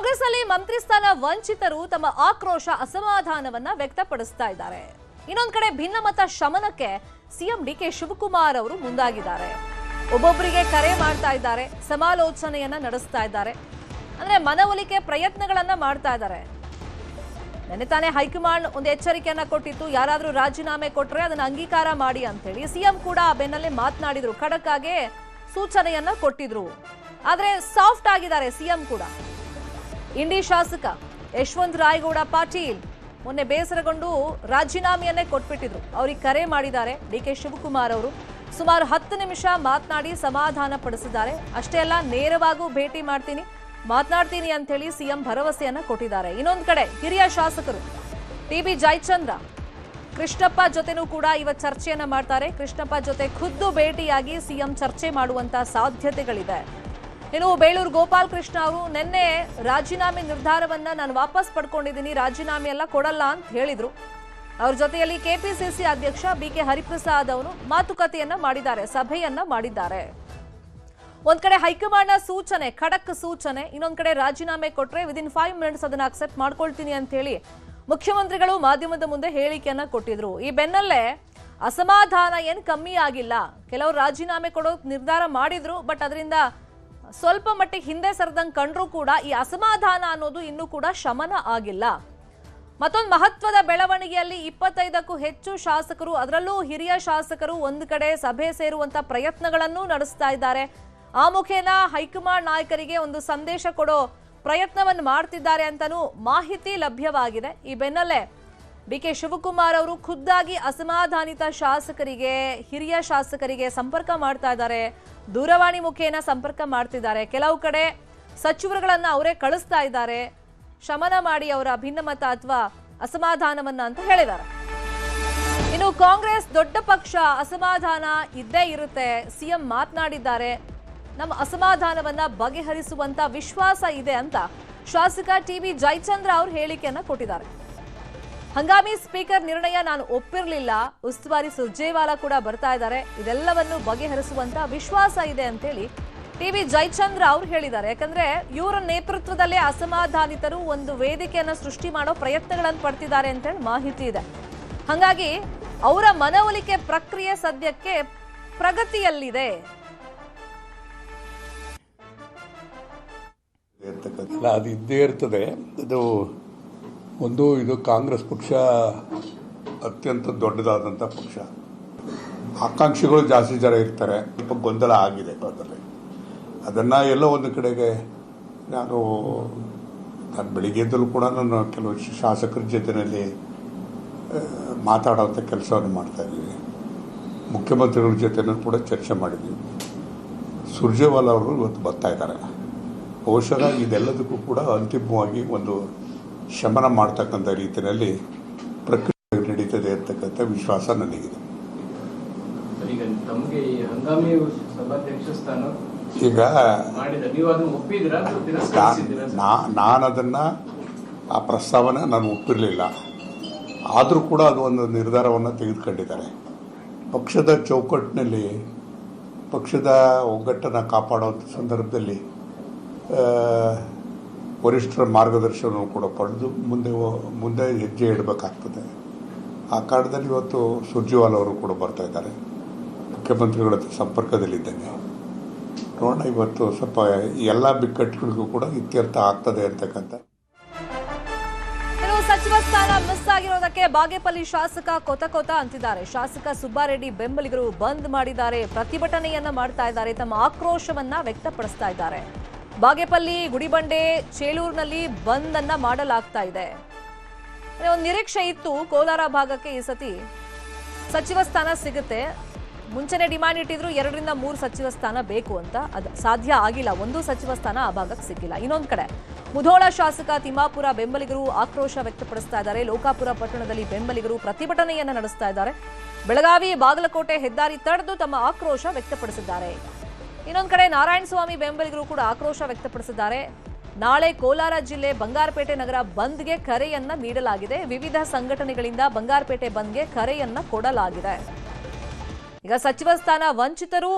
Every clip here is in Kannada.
ಕಾಂಗ್ರೆಸ್ನಲ್ಲಿ ಮಂತ್ರಿ ಸ್ಥಾನ ವಂಚಿತರು ತಮ್ಮ ಆಕ್ರೋಶ ಅಸಮಾಧಾನವನ್ನ ವ್ಯಕ್ತಪಡಿಸ್ತಾ ಇದ್ದಾರೆ. ಇನ್ನೊಂದು ಕಡೆ ಭಿನ್ನಮತ ಶಮನಕ್ಕೆ ಸಿಎಂ ಡಿಕೆ ಶಿವಕುಮಾರ್ ಅವರು ಮುಂದಾಗಿದ್ದಾರೆ. ಒಬ್ಬೊಬ್ಬರಿಗೆ ಕರೆ ಮಾಡ್ತಾ ಇದ್ದಾರೆ, ಸಮಾಲೋಚನೆಯನ್ನ ನಡೆಸ್ತಾ ಇದ್ದಾರೆ, ಅಂದ್ರೆ ಮನವೊಲಿಕೆ ಪ್ರಯತ್ನಗಳನ್ನ ಮಾಡ್ತಾ ಇದ್ದಾರೆ. ನೆನ್ನೆ ತಾನೇ ಹೈಕಮಾಂಡ್ ಒಂದು ಎಚ್ಚರಿಕೆಯನ್ನ ಕೊಟ್ಟಿತ್ತು, ಯಾರಾದ್ರೂ ರಾಜೀನಾಮೆ ಕೊಟ್ರೆ ಅದನ್ನ ಅಂಗೀಕಾರ ಮಾಡಿ ಅಂತ ಹೇಳಿ. ಸಿಎಂ ಕೂಡ ಆ ಬೆನ್ನಲ್ಲೇ ಮಾತನಾಡಿದ್ರು, ಖಡಕ್ ಆಗಿ ಸೂಚನೆಯನ್ನ ಕೊಟ್ಟಿದ್ರು. ಆದ್ರೆ ಸಾಫ್ಟ್ ಆಗಿದ್ದಾರೆ ಸಿಎಂ ಕೂಡ. ಇಂಡಿ ಶಾಸಕ ಯಶವಂತ್ ರಾಯಗೌಡ ಪಾಟೀಲ್ ಮೊನ್ನೆ ಬೇಸರಗೊಂಡು ರಾಜೀನಾಮೆಯನ್ನೇ ಕೊಟ್ಬಿಟ್ಟಿದ್ರು. ಅವ್ರಿಗೆ ಕರೆ ಮಾಡಿದ್ದಾರೆ ಡಿಕೆ ಶಿವಕುಮಾರ್ ಅವರು. ಸುಮಾರು 10 ನಿಮಿಷ ಮಾತನಾಡಿ ಸಮಾಧಾನ ಪಡಿಸಿದ್ದಾರೆ. ಅಷ್ಟೇ ಅಲ್ಲ, ನೇರವಾಗೂ ಭೇಟಿ ಮಾತನಾಡ್ತೀನಿ ಅಂತ ಹೇಳಿ ಸಿಎಂ ಭರವಸೆಯನ್ನ ಕೊಟ್ಟಿದ್ದಾರೆ. ಇನ್ನೊಂದು ಕಡೆ ಹಿರಿಯ ಶಾಸಕರು ಟಿ.ಬಿ. ಜಯಚಂದ್ರ ಕೃಷ್ಣಪ್ಪ ಜೊತೆನೂ ಕೂಡ ಇವತ್ತು ಚರ್ಚೆಯನ್ನ ಮಾಡ್ತಾರೆ. ಕೃಷ್ಣಪ್ಪ ಜೊತೆ ಖುದ್ದು ಭೇಟಿಯಾಗಿ ಸಿಎಂ ಚರ್ಚೆ ಮಾಡುವಂತ ಸಾಧ್ಯತೆಗಳಿದೆ. ಇನ್ನು ಬೇಳೂರು ಗೋಪಾಲ್ ಕೃಷ್ಣ ಅವರು ನಿನ್ನೆ ರಾಜೀನಾಮೆ ನಿರ್ಧಾರವನ್ನ ನಾನು ವಾಪಸ್ ಪಡ್ಕೊಂಡಿದ್ದೀನಿ, ರಾಜೀನಾಮೆ ಎಲ್ಲ ಕೊಡಲ್ಲ ಅಂತ ಹೇಳಿದ್ರು. ಅವ್ರ ಜೊತೆಯಲ್ಲಿ ಕೆಪಿಸಿಸಿ ಅಧ್ಯಕ್ಷ ಬಿ.ಕೆ. ಹರಿಪ್ರಸಾದ್ ಅವರು ಮಾತುಕತೆಯನ್ನ ಮಾಡಿದ್ದಾರೆ, ಸಭೆಯನ್ನ ಮಾಡಿದ್ದಾರೆ. ಒಂದ್ ಕಡೆ ಹೈಕಮಾಂಡ್ನ ಸೂಚನೆ, ಖಡಕ್ ಸೂಚನೆ, ಇನ್ನೊಂದ್ ಕಡೆ ರಾಜೀನಾಮೆ ಕೊಟ್ರೆ ವಿದಿನ್ 5 ಮಿನಿಟ್ಸ್ ಅದನ್ನ ಅಕ್ಸೆಪ್ಟ್ ಮಾಡ್ಕೊಳ್ತೀನಿ ಅಂತ ಹೇಳಿ ಮುಖ್ಯಮಂತ್ರಿಗಳು ಮಾಧ್ಯಮದ ಮುಂದೆ ಹೇಳಿಕೆಯನ್ನ ಕೊಟ್ಟಿದ್ರು. ಈ ಬೆನ್ನಲ್ಲೇ ಅಸಮಾಧಾನ ಏನ್ ಕಮ್ಮಿ ಆಗಿಲ್ಲ. ಕೆಲವರು ರಾಜೀನಾಮೆ ಕೊಡೋ ನಿರ್ಧಾರ ಮಾಡಿದ್ರು, ಬಟ್ ಅದರಿಂದ ಸ್ವಲ್ಪ ಮಟ್ಟಿಗೆ ಹಿಂದೆ ಸರಿದಂಗೆ ಕಂಡ್ರೂ ಕೂಡ ಈ ಅಸಮಾಧಾನ ಅನ್ನೋದು ಇನ್ನೂ ಕೂಡ ಶಮನ ಆಗಿಲ್ಲ. ಮತ್ತೊಂದು ಮಹತ್ವದ ಬೆಳವಣಿಗೆಯಲ್ಲಿ 25ಕ್ಕೂ ಹೆಚ್ಚು ಶಾಸಕರು, ಅದರಲ್ಲೂ ಹಿರಿಯ ಶಾಸಕರು ಒಂದು ಕಡೆ ಸಭೆ ಸೇರುವಂತ ಪ್ರಯತ್ನಗಳನ್ನು ನಡೆಸ್ತಾ ಇದ್ದಾರೆ. ಆ ಮುಖೇನ ಹೈಕಮಾಂಡ್ ನಾಯಕರಿಗೆ ಒಂದು ಸಂದೇಶ ಕೊಡೋ ಪ್ರಯತ್ನವನ್ನು ಮಾಡ್ತಿದ್ದಾರೆ ಅಂತಾನೂ ಮಾಹಿತಿ ಲಭ್ಯವಾಗಿದೆ. ಈ ಬೆನ್ನಲ್ಲೇ ಡಿ.ಕೆ. ಶಿವಕುಮಾರ್ ಅವರು ಖುದ್ದಾಗಿ ಅಸಮಾಧಾನಿತ ಶಾಸಕರಿಗೆ, ಹಿರಿಯ ಶಾಸಕರಿಗೆ ಸಂಪರ್ಕ ಮಾಡ್ತಾ ಇದ್ದಾರೆ. ದೂರವಾಣಿ ಮುಖೇನ ಸಂಪರ್ಕ ಮಾಡ್ತಿದ್ದಾರೆ. ಕೆಲವು ಕಡೆ ಸಚಿವರುಗಳನ್ನ ಅವರೇ ಕಳಿಸ್ತಾ ಇದ್ದಾರೆ, ಶಮನ ಮಾಡಿ ಅವರ ಭಿನ್ನಮತ ಅಥವಾ ಅಸಮಾಧಾನವನ್ನ ಅಂತ ಹೇಳಿದ್ದಾರೆ. ಇನ್ನು ಕಾಂಗ್ರೆಸ್ ದೊಡ್ಡ ಪಕ್ಷ, ಅಸಮಾಧಾನ ಇದ್ದೇ ಇರುತ್ತೆ. ಸಿಎಂ ಮಾತನಾಡಿದ್ದಾರೆ, ನಮ್ಮ ಅಸಮಾಧಾನವನ್ನ ಬಗೆಹರಿಸುವಂತ ವಿಶ್ವಾಸ ಇದೆ ಅಂತ ಶಾಸಕ ಟಿ.ಬಿ. ಜಯಚಂದ್ರ ಅವರು ಹೇಳಿಕೆಯನ್ನ ಕೊಟ್ಟಿದ್ದಾರೆ. ಹಂಗಾಮಿ ಸ್ಪೀಕರ್ ನಿರ್ಣಯ ನಾನು ಒಪ್ಪಿರಲಿಲ್ಲ, ಉಸ್ತುವಾರಿ ಸುರ್ಜೇವಾಲಾ ಕೂಡ ಬರ್ತಾ ಇದ್ದಾರೆ, ಇದೆಲ್ಲವನ್ನು ಬಗೆಹರಿಸುವಂತ ವಿಶ್ವಾಸ ಇದೆ ಅಂತೇಳಿ ಟಿ.ಬಿ. ಜಯಚಂದ್ರ ಅವರು ಹೇಳಿದ್ದಾರೆ. ಯಾಕಂದ್ರೆ ಇವರ ನೇತೃತ್ವದಲ್ಲೇ ಅಸಮಾಧಾನಿತರು ಒಂದು ವೇದಿಕೆಯನ್ನ ಸೃಷ್ಟಿ ಮಾಡೋ ಪ್ರಯತ್ನಗಳನ್ನು ಪಡ್ತಿದ್ದಾರೆ ಅಂತೇಳಿ ಮಾಹಿತಿ ಇದೆ. ಹಾಗಾಗಿ ಅವರ ಮನವೊಲಿಕೆ ಪ್ರಕ್ರಿಯೆ ಸದ್ಯಕ್ಕೆ ಪ್ರಗತಿಯಲ್ಲಿದೆ. ಅದು ಇದ್ದೇ ಇರ್ತದೆ. ಇದು ಕಾಂಗ್ರೆಸ್ ಪಕ್ಷ ಅತ್ಯಂತ ದೊಡ್ಡದಾದಂಥ ಪಕ್ಷ. ಆಕಾಂಕ್ಷಿಗಳು ಜಾಸ್ತಿ ಜನ ಇರ್ತಾರೆ. ಸ್ವಲ್ಪ ಗೊಂದಲ ಆಗಿದೆ ಅದರಲ್ಲಿ. ಅದನ್ನು ಎಲ್ಲೋ ಒಂದು ಕಡೆಗೆ ನಾನು ಬೆಳಿಗ್ಗೆದ್ದಲ್ಲೂ ಕೂಡ ನಾನು ಕೆಲವು ಶಾಸಕರ ಜೊತೆಯಲ್ಲಿ ಮಾತಾಡೋಂಥ ಕೆಲಸವನ್ನು ಮಾಡ್ತಾಯಿದ್ದೀವಿ. ಮುಖ್ಯಮಂತ್ರಿಗಳ ಜೊತೆನೂ ಕೂಡ ಚರ್ಚೆ ಮಾಡಿದ್ದೀವಿ. ಸುರ್ಜೇವಾಲಾ ಅವರು ಇವತ್ತು ಬರ್ತಾ ಇದ್ದಾರೆ. ಬಹುಶಃ ಇದೆಲ್ಲದಕ್ಕೂ ಕೂಡ ಅಂತಿಮವಾಗಿ ಒಂದು ಶಮನ ಮಾಡ್ತಕ್ಕಂಥ ರೀತಿಯಲ್ಲಿ ಪ್ರಕ್ರಿಯೆ ನಡೀತದೆ ಅಂತಕ್ಕಂಥ ವಿಶ್ವಾಸ ನನಗಿದೆ. ಈಗ ನಾನು ಅದನ್ನು ಆ ಪ್ರಸ್ತಾವನೆ ನಾನು ಒಪ್ಪಿರಲಿಲ್ಲ. ಆದರೂ ಕೂಡ ಅದು ಒಂದು ನಿರ್ಧಾರವನ್ನು ತೆಗೆದುಕೊಂಡಿದ್ದಾರೆ. ಪಕ್ಷದ ಚೌಕಟ್ಟಿನಲ್ಲಿ ಪಕ್ಷದ ಒಗ್ಗಟ್ಟನ್ನು ಕಾಪಾಡುವಂಥ ಸಂದರ್ಭದಲ್ಲಿ ವರಿಷ್ಠರ ಮಾರ್ಗದರ್ಶನವನ್ನು ಕೂಡ ಪಡೆದು ಮುಂದೆ ಹೆಜ್ಜೆ ಇಡಬೇಕಾಗ್ತದೆ. ಆ ಕಾರಣದಲ್ಲಿ ಇವತ್ತು ಸುರ್ಜೇವಾಲಾ ಅವರು ಕೂಡ ಬರ್ತಾ ಇದ್ದಾರೆ. ಮುಖ್ಯಮಂತ್ರಿಗಳ ಸಂಪರ್ಕದಲ್ಲಿದ್ದೇನೆ. ನೋಡೋಣ, ಇವತ್ತು ಸ್ವಲ್ಪ ಎಲ್ಲ ಬಿಕ್ಕಟ್ಟುಗಳಿಗೂ ಕೂಡ ಇತ್ಯರ್ಥ ಆಗ್ತದೆ ಅಂತಕ್ಕಂಥ. ಸಚಿವ ಸ್ಥಾನ ಮಿಸ್ ಆಗಿರೋದಕ್ಕೆ ಬಾಗೇಪಲ್ಲಿ ಶಾಸಕ ಕೊತ ಅಂತಿದ್ದಾರೆ. ಶಾಸಕ ಸುಬ್ಬಾರೆಡ್ಡಿ ಬೆಂಬಲಿಗರು ಬಂದ್ ಮಾಡಿದ್ದಾರೆ, ಪ್ರತಿಭಟನೆಯನ್ನ ಮಾಡ್ತಾ ಇದ್ದಾರೆ, ತಮ್ಮ ಆಕ್ರೋಶವನ್ನ ವ್ಯಕ್ತಪಡಿಸ್ತಾ ಇದ್ದಾರೆ. ಬಾಗೇಪಲ್ಲಿ, ಗುಡಿಬಂಡೆ, ಚೇಳೂರಿನಲ್ಲಿ ಬಂದ್ ಅನ್ನ ಮಾಡಲಾಗ್ತಾ ಇದೆ. ಒಂದು ನಿರೀಕ್ಷೆ ಇತ್ತು ಕೋಲಾರ ಭಾಗಕ್ಕೆ ಈ ಸತಿ ಸಚಿವ ಸ್ಥಾನ ಸಿಗುತ್ತೆ. ಮುಂಚೆನೆ ಡಿಮ್ಯಾಂಡ್ ಇಟ್ಟಿದ್ರು 2 ರಿಂದ 3 ಸಚಿವ ಸ್ಥಾನ ಬೇಕು ಅಂತ. ಅದು ಸಾಧ್ಯ ಆಗಿಲ್ಲ, ಒಂದು ಸಚಿವ ಸ್ಥಾನ ಆ ಭಾಗಕ್ಕೆ ಸಿಕ್ಕಿಲ್ಲ. ಇನ್ನೊಂದು ಕಡೆ ಮುಧೋಳ ಶಾಸಕ ತಿಮ್ಮಾಪುರ ಬೆಂಬಲಿಗರು ಆಕ್ರೋಶ ವ್ಯಕ್ತಪಡಿಸ್ತಾ ಇದ್ದಾರೆ. ಲೋಕಾಪುರ ಪಟ್ಟಣದಲ್ಲಿ ಬೆಂಬಲಿಗರು ಪ್ರತಿಭಟನೆಯನ್ನ ನಡೆಸ್ತಾ ಇದ್ದಾರೆ. ಬೆಳಗಾವಿ, ಬಾಗಲಕೋಟೆ ಹೆದ್ದಾರಿ ತಡೆದು ತಮ್ಮ ಆಕ್ರೋಶ ವ್ಯಕ್ತಪಡಿಸಿದ್ದಾರೆ. ಇನ್ನೊಂದು ಕಡೆ ನಾರಾಯಣಸ್ವಾಮಿ ಬೆಂಬಲಿಗರು ಕೂಡ ಆಕ್ರೋಶ ವ್ಯಕ್ತಪಡಿಸಿದ್ದಾರೆ. ನಾಳೆ ಕೋಲಾರ ಜಿಲ್ಲೆ ಬಂಗಾರಪೇಟೆ ನಗರ ಬಂದ್ಗೆ ಕರೆಯನ್ನ ನೀಡಲಾಗಿದೆ. ವಿವಿಧ ಸಂಘಟನೆಗಳಿಂದ ಬಂಗಾರಪೇಟೆ ಬಂದ್ಗೆ ಕರೆಯನ್ನ ಕೊಡಲಾಗಿದೆ. ಈಗ ಸಚಿವ ಸ್ಥಾನ ವಂಚಿತರು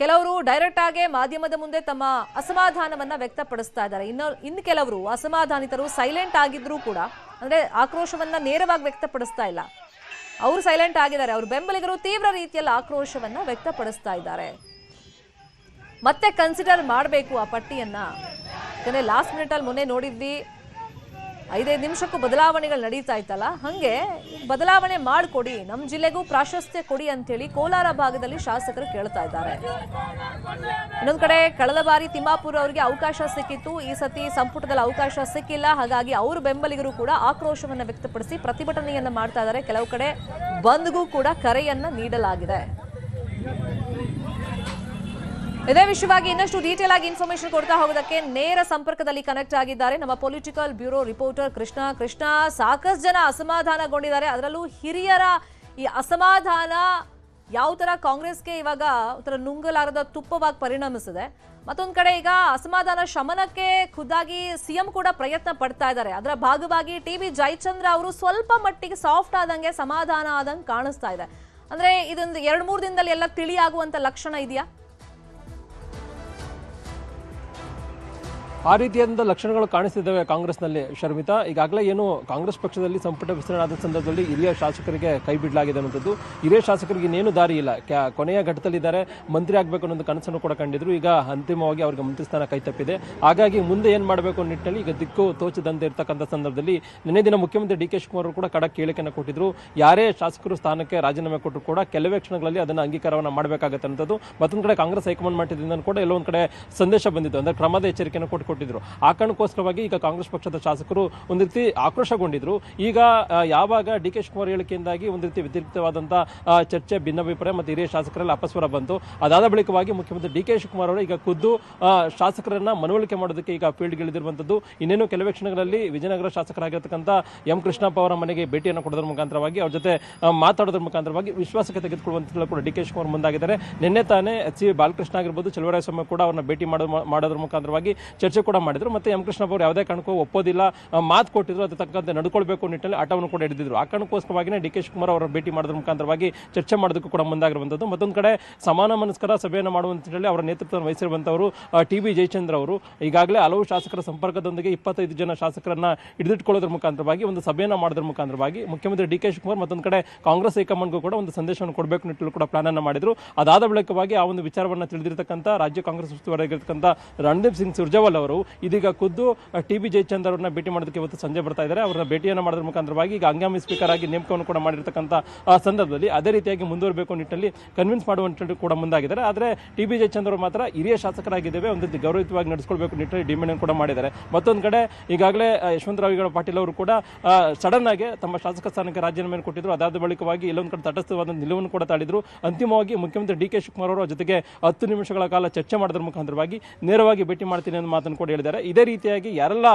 ಕೆಲವರು ಡೈರೆಕ್ಟ್ ಆಗಿ ಮಾಧ್ಯಮದ ಮುಂದೆ ತಮ್ಮ ಅಸಮಾಧಾನವನ್ನ ವ್ಯಕ್ತಪಡಿಸ್ತಾ ಇದ್ದಾರೆ. ಇನ್ನು ಕೆಲವರು ಅಸಮಾಧಾನಿತರು ಸೈಲೆಂಟ್ ಆಗಿದ್ರು ಕೂಡ, ಅಂದ್ರೆ ಆಕ್ರೋಶವನ್ನ ನೇರವಾಗಿ ವ್ಯಕ್ತಪಡಿಸ್ತಾ ಇಲ್ಲ, ಅವರು ಸೈಲೆಂಟ್ ಆಗಿದ್ದಾರೆ. ಅವ್ರ ಬೆಂಬಲಿಗರು ತೀವ್ರ ರೀತಿಯಲ್ಲಿ ಆಕ್ರೋಶವನ್ನ ವ್ಯಕ್ತಪಡಿಸ್ತಾ ಇದ್ದಾರೆ. ಮತ್ತೆ ಕನ್ಸಿಡರ್ ಮಾಡಬೇಕು ಆ ಪಟ್ಟಿಯನ್ನ. ಯಾಕಂದ್ರೆ ಲಾಸ್ಟ್ ಮಿನಿಟ್ ಅಲ್ಲಿ ಮೊನ್ನೆ ನೋಡಿದ್ವಿ, 5 ನಿಮಿಷಕ್ಕೂ ಬದಲಾವಣೆಗಳು ನಡೀತಾ ಇತ್ತಲ್ಲ, ಹಂಗೆ ಬದಲಾವಣೆ ಮಾಡಿಕೊಡಿ, ನಮ್ಮ ಜಿಲ್ಲೆಗೂ ಪ್ರಾಶಸ್ತ್ಯ ಕೊಡಿ ಅಂತೇಳಿ ಕೋಲಾರ ಭಾಗದಲ್ಲಿ ಶಾಸಕರು ಕೇಳ್ತಾ ಇದ್ದಾರೆ. ಇನ್ನೊಂದ್ ಕಡೆ ಕಳೆದ ಬಾರಿ ತಿಮ್ಮಾಪುರ್ ಅವರಿಗೆ ಅವಕಾಶ ಸಿಕ್ಕಿತ್ತು, ಈ ಸತಿ ಸಂಪುಟದಲ್ಲಿ ಅವಕಾಶ ಸಿಕ್ಕಿಲ್ಲ. ಹಾಗಾಗಿ ಅವ್ರ ಬೆಂಬಲಿಗರು ಕೂಡ ಆಕ್ರೋಶವನ್ನ ವ್ಯಕ್ತಪಡಿಸಿ ಪ್ರತಿಭಟನೆಯನ್ನ ಮಾಡ್ತಾ ಇದ್ದಾರೆ. ಕೆಲವು ಕಡೆ ಬಂದ್ಗೂ ಕೂಡ ಕರೆಯನ್ನ ನೀಡಲಾಗಿದೆ. ಇದೇ ವಿಷಯವಾಗಿ ಇನ್ನಷ್ಟು ಡೀಟೇಲ್ ಆಗಿ ಇನ್ಫಾರ್ಮೇಶನ್ ಕೊಡ್ತಾ ಹೋಗೋದಕ್ಕೆ ನೇರ ಸಂಪರ್ಕದಲ್ಲಿ ಕನೆಕ್ಟ್ ಆಗಿದ್ದಾರೆ ನಮ್ಮ ಪೊಲಿಟಿಕಲ್ ಬ್ಯೂರೋ ರಿಪೋರ್ಟರ್ ಕೃಷ್ಣ. ಸಾಕಷ್ಟು ಜನ ಅಸಮಾಧಾನಗೊಂಡಿದ್ದಾರೆ. ಅದರಲ್ಲೂ ಹಿರಿಯರ ಈ ಅಸಮಾಧಾನ ಯಾವ ತರ ಕಾಂಗ್ರೆಸ್ಗೆ ಇವಾಗ ಒಂಥರ ನುಂಗಲಾರದ ತುಪ್ಪವಾಗಿ ಪರಿಣಮಿಸಿದೆ. ಮತ್ತೊಂದ್ ಕಡೆ ಈಗ ಅಸಮಾಧಾನ ಶಮನಕ್ಕೆ ಖುದ್ದಾಗಿ ಸಿಎಂ ಕೂಡ ಪ್ರಯತ್ನ ಪಡ್ತಾ ಇದ್ದಾರೆ. ಅದರ ಭಾಗವಾಗಿ ಟಿ.ಬಿ. ಜಯಚಂದ್ರ ಅವರು ಸ್ವಲ್ಪ ಮಟ್ಟಿಗೆ ಸಾಫ್ಟ್ ಆದಂಗೆ ಸಮಾಧಾನ ಆದಂಗೆ ಕಾಣಿಸ್ತಾ ಇದೆ. ಅಂದ್ರೆ ಇದೊಂದು 2-3 ದಿನದಲ್ಲಿ ಎಲ್ಲ ತಿಳಿಯಾಗುವಂತ ಲಕ್ಷಣ ಇದೆಯಾ? ಆ ರೀತಿಯಾದ ಲಕ್ಷಣಗಳು ಕಾಣಿಸ್ತಿದ್ದಾವೆ ಕಾಂಗ್ರೆಸ್ನಲ್ಲಿ. ಶರ್ಮಿತಾ, ಈಗಾಗಲೇ ಏನು ಕಾಂಗ್ರೆಸ್ ಪಕ್ಷದಲ್ಲಿ ಸಂಪುಟ ವಿಸ್ತರಣೆ ಆದ ಸಂದರ್ಭದಲ್ಲಿ ಹಿರಿಯ ಶಾಸಕರಿಗೆ ಕೈ ಬಿಡಲಾಗಿದೆ ಅನ್ನೋದು. ಹಿರಿಯ ಶಾಸಕರಿಗೆ ಇನ್ನೇನು ದಾರಿ ಇಲ್ಲ, ಕೊನೆಯ ಘಟ್ಟದಲ್ಲಿದ್ದಾರೆ, ಮಂತ್ರಿ ಆಗಬೇಕು ಅನ್ನೋ ಕನಸನ್ನು ಕೂಡ ಕಂಡಿದ್ರು. ಈಗ ಅಂತಿಮವಾಗಿ ಅವರಿಗೆ ಮಂತ್ರಿ ಸ್ಥಾನ ಕೈ ತಪ್ಪಿದೆ. ಹಾಗಾಗಿ ಮುಂದೆ ಏನು ಮಾಡಬೇಕು ಅನ್ನೋ ನಿಟ್ಟಿನಲ್ಲಿ ಈಗ ದಿಕ್ಕು ತೋಚದಂತೆ ಇರ್ತಕ್ಕಂಥ ಸಂದರ್ಭದಲ್ಲಿ ನಿನ್ನೆ ದಿನ ಮುಖ್ಯಮಂತ್ರಿ ಡಿ ಕೆ ಶಿವಕುಮಾರ್ ಅವರು ಕೂಡ ಖಡಕ್ ಹೇಳಿಕೆಯನ್ನು ಕೊಟ್ಟಿದ್ರು. ಯಾರೇ ಶಾಸಕರು ಸ್ಥಾನಕ್ಕೆ ರಾಜೀನಾಮೆ ಕೊಟ್ಟರು ಕೂಡ ಕೆಲವೇ ಕ್ಷಣಗಳಲ್ಲಿ ಅದನ್ನು ಅಂಗೀಕಾರವನ್ನು ಮಾಡಬೇಕಾಗತ್ತೆ ಅನ್ನೋದು. ಮತ್ತೊಂದು ಕಡೆ ಕಾಂಗ್ರೆಸ್ ಹೈಕಮಾಂಡ್ ಮಟ್ಟದಿಂದ ಕೂಡ ಎಲ್ಲೊಂದು ಕಡೆ ಸಂದೇಶ ಬಂದಿತ್ತು, ಅಂದ್ರೆ ಕ್ರಮದ ಎಚ್ಚರಿಕೆಯನ್ನು ಕೊಟ್ಟಿದ್ರು. ಆ ಕಾರಣಕ್ಕೋಸ್ಕರವಾಗಿ ಈಗ ಕಾಂಗ್ರೆಸ್ ಪಕ್ಷದ ಶಾಸಕರು ಒಂದು ರೀತಿ ಆಕ್ರೋಶಗೊಂಡಿದ್ರು. ಈಗ ಯಾವಾಗ ಡಿ ಕೆ ಶಿವಕುಮಾರ್ ಹೇಳಿಕೆಯಿಂದಾಗಿ ಒಂದು ರೀತಿ ವ್ಯತಿರಿಕ್ತವಾದಂತಹ ಚರ್ಚೆ, ಭಿನ್ನಾಭಿಪ್ರಾಯ ಮತ್ತು ಹಿರಿಯ ಶಾಸಕರಲ್ಲಿ ಅಪಸ್ವರ ಬಂತು. ಅದಾದ ಬಳಿಕವಾಗಿ ಮುಖ್ಯಮಂತ್ರಿ ಡಿ ಕೆ ಶಿವಕುಮಾರ್ ಅವರು ಈಗ ಖುದ್ದು ಶಾಸಕರನ್ನ ಮನವೊಲಿಕೆ ಮಾಡೋದಕ್ಕೆ ಈಗ ಫೀಲ್ಡ್ಗೆ ಇಳಿದಿರುವಂತದ್ದು. ಇನ್ನೇನು ಕೆಲವೇ ಕ್ಷಣಗಳಲ್ಲಿ ವಿಜಯನಗರ ಶಾಸಕರಾಗಿರ್ತಕ್ಕಂಥ ಎಂ ಕೃಷ್ಣಪ್ಪ ಅವರ ಮನೆಗೆ ಭೇಟಿಯನ್ನು ಕೊಡೋದ್ರ ಮುಖಾಂತರವಾಗಿ ಅವ್ರ ಜೊತೆ ಮಾತಾಡೋದ್ರ ಮುಖಾಂತರವಾಗಿ ವಿಶ್ವಾಸಕ್ಕೆ ತೆಗೆದುಕೊಳ್ಳುವಂತ ಕೂಡ ಡಿ ಕೆ ಶಿವಕುಮಾರ್ ಮುಂದಾಗಿದ್ದಾರೆ. ನಿನ್ನೆ ತಾನೇ ಸಿ ಬಾಲಕೃಷ್ಣ ಆಗಿರ್ಬೋದು, ಚಲುವರಾಯಸ್ವಾಮಿ ಕೂಡ ಅವ್ರನ್ನ ಭೇಟಿ ಮಾಡೋದ್ರ ಮುಖಾಂತರವಾಗಿ ಚರ್ಚೆ ಕೂಡ ಮಾಡಿದ್ರು. ಮತ್ತೆ ಎಂ ಕೃಷ್ಣಪ್ಪ ಅವರು ಯಾವುದೇ ಕಾರಣಕ್ಕೂ ಒಪ್ಪೋದಿಲ್ಲ, ಮಾತು ಕೊಟ್ಟಿದ್ರು, ಅದಕ್ಕೆ ತಕ್ಕಂತೆ ನಡ್ಕೊಳ್ಬೇಕು ನಿಟ್ಟಿನಲ್ಲಿ ಆಟವನ್ನು ಕೂಡ ಹಿಡಿದಿದ್ರು. ಆ ಕಾರಣಕ್ಕೋಸ್ಕರವಾಗಿ ಡಿ ಕೆ ಶಿವಕುಮಾರ್ ಅವರ ಭೇಟಿ ಮಾಡೋದ್ರ ಮುಖಾಂತರವಾಗಿ ಚರ್ಚೆ ಮಾಡೋದಕ್ಕೂ ಕೂಡ ಮುಂದಾಗಿರುವಂತದ್ದು. ಮತ್ತೊಂದು ಕಡೆ ಸಮಾನ ಮನಸ್ಕರ ಸಭೆಯನ್ನು ಮಾಡುವಂತ ಅವರ ನೇತೃತ್ವವನ್ನು ವಹಿಸಿರುವಂತವರು ಟಿ.ಬಿ. ಜಯಚಂದ್ರ ಅವರು ಈಗಾಗಲೇ ಹಲವು ಶಾಸಕರ ಸಂಪರ್ಕದೊಂದಿಗೆ 25 ಜನ ಶಾಸಕರನ್ನ ಹಿಡಿದಿಟ್ಕೊಳ್ಳೋದ್ರ ಮುಖಾಂತರವಾಗಿ ಒಂದು ಸಭೆಯನ್ನು ಮಾಡೋದ್ರ ಮುಖಾಂತರವಾಗಿ ಮುಖ್ಯಮಂತ್ರಿ ಡಿ ಕೆ ಶಿವಕುಮಾರ್ ಮತ್ತೊಂದು ಕಡೆ ಕಾಂಗ್ರೆಸ್ ಹೈಕಮಾಂಡ್ಗೂ ಕೂಡ ಒಂದು ಸಂದೇಶವನ್ನು ಕೊಡಬೇಕು ನಿಟ್ಟಿನಲ್ಲಿ ಕೂಡ ಪ್ಲಾನ್ ಅನ್ನು ಮಾಡಿದ್ರು. ಅದಾದ ಬಳಿಕವಾಗಿ ಆ ಒಂದು ವಿಚಾರವನ್ನು ತಿಳಿದಿರತಕ್ಕಂಥ ರಾಜ್ಯ ಕಾಂಗ್ರೆಸ್ ಉಸ್ತುವಾರಿಯಾಗಿರ್ತಕ್ಕಂಥ ರಣದೀಪ್ ಸಿಂಗ್ ಸುರ್ಜೇವಾಲಾ ಅವರು ಇದೀಗ ಖುದ್ದು ಟಿ.ಬಿ. ಜಯಚಂದ್ರ ಅವರನ್ನ ಭೇಟಿ ಮಾಡೋದಕ್ಕೆ ಇವತ್ತು ಸಂಜೆ ಬರ್ತಾ ಇದ್ದಾರೆ. ಅವರ ಭೇಟಿಯನ್ನು ಮಾಡೋದ್ರ ಮುಖಾಂತರವಾಗಿ ಈಗ ಹಂಗಾಮಿ ಸ್ಪೀಕರ್ ಆಗಿ ನೇಮಕವನ್ನು ಕೂಡ ಮಾಡಿರ್ತಕ್ಕಂಥ ಸಂದರ್ಭದಲ್ಲಿ ಅದೇ ರೀತಿಯಾಗಿ ಮುಂದುವರಬೇಕು ನಿಟ್ಟಿನಲ್ಲಿ ಕನ್ವಿನ್ಸ್ ಮಾಡುವಂತ ಕೂಡ ಮುಂದಾಗಿದ್ದಾರೆ. ಆದರೆ ಟಿ.ಬಿ. ಜಯಚಂದ್ರ ಅವರು ಮಾತ್ರ ಹಿರಿಯ ಶಾಸಕರಾಗಿದ್ದೇವೆ, ಒಂದು ರೀತಿ ಗೌರವಯುತವಾಗಿ ನಡೆಸಿಕೊಳ್ಬೇಕು ನಿಟ್ಟಿನಲ್ಲಿ ಡಿಮ್ಯಾಂಡ್ ಕೂಡ ಮಾಡಿದ್ದಾರೆ. ಮತ್ತೊಂದು ಕಡೆ ಈಗಾಗಲೇ ಯಶವಂತರಾವ್ ಪಾಟೀಲ್ ಅವರು ಕೂಡ ಸಡನ್ ಆಗಿ ತಮ್ಮ ಶಾಸಕ ಸ್ಥಾನಕ್ಕೆ ರಾಜೀನಾಮೆಯನ್ನು ಕೊಟ್ಟಿದ್ರು. ಅದಾದ ಬಳಿಕವಾಗಿ ಎಲ್ಲೊಂದು ಕಡೆ ತಟಸ್ಥವಾದ ನಿಲುವನ್ನು ಕೂಡ ತಾಳಿದ್ರು. ಅಂತಿಮವಾಗಿ ಮುಖ್ಯಮಂತ್ರಿ ಡಿ ಕೆ ಶಿವಕುಮಾರ್ ಅವರ ಜೊತೆಗೆ 10 ನಿಮಿಷಗಳ ಕಾಲ ಚರ್ಚೆ ಮಾಡೋದ್ರ ಮುಖಾಂತರವಾಗಿ ನೇರವಾಗಿ ಭೇಟಿ ಮಾಡ್ತೀನಿ ಅನ್ನೋ ಮಾತನ್ನು ಕೂಡ ಹೇಳಿದ್ದಾರೆ. ಇದೇ ರೀತಿಯಾಗಿ ಯಾರೆಲ್ಲ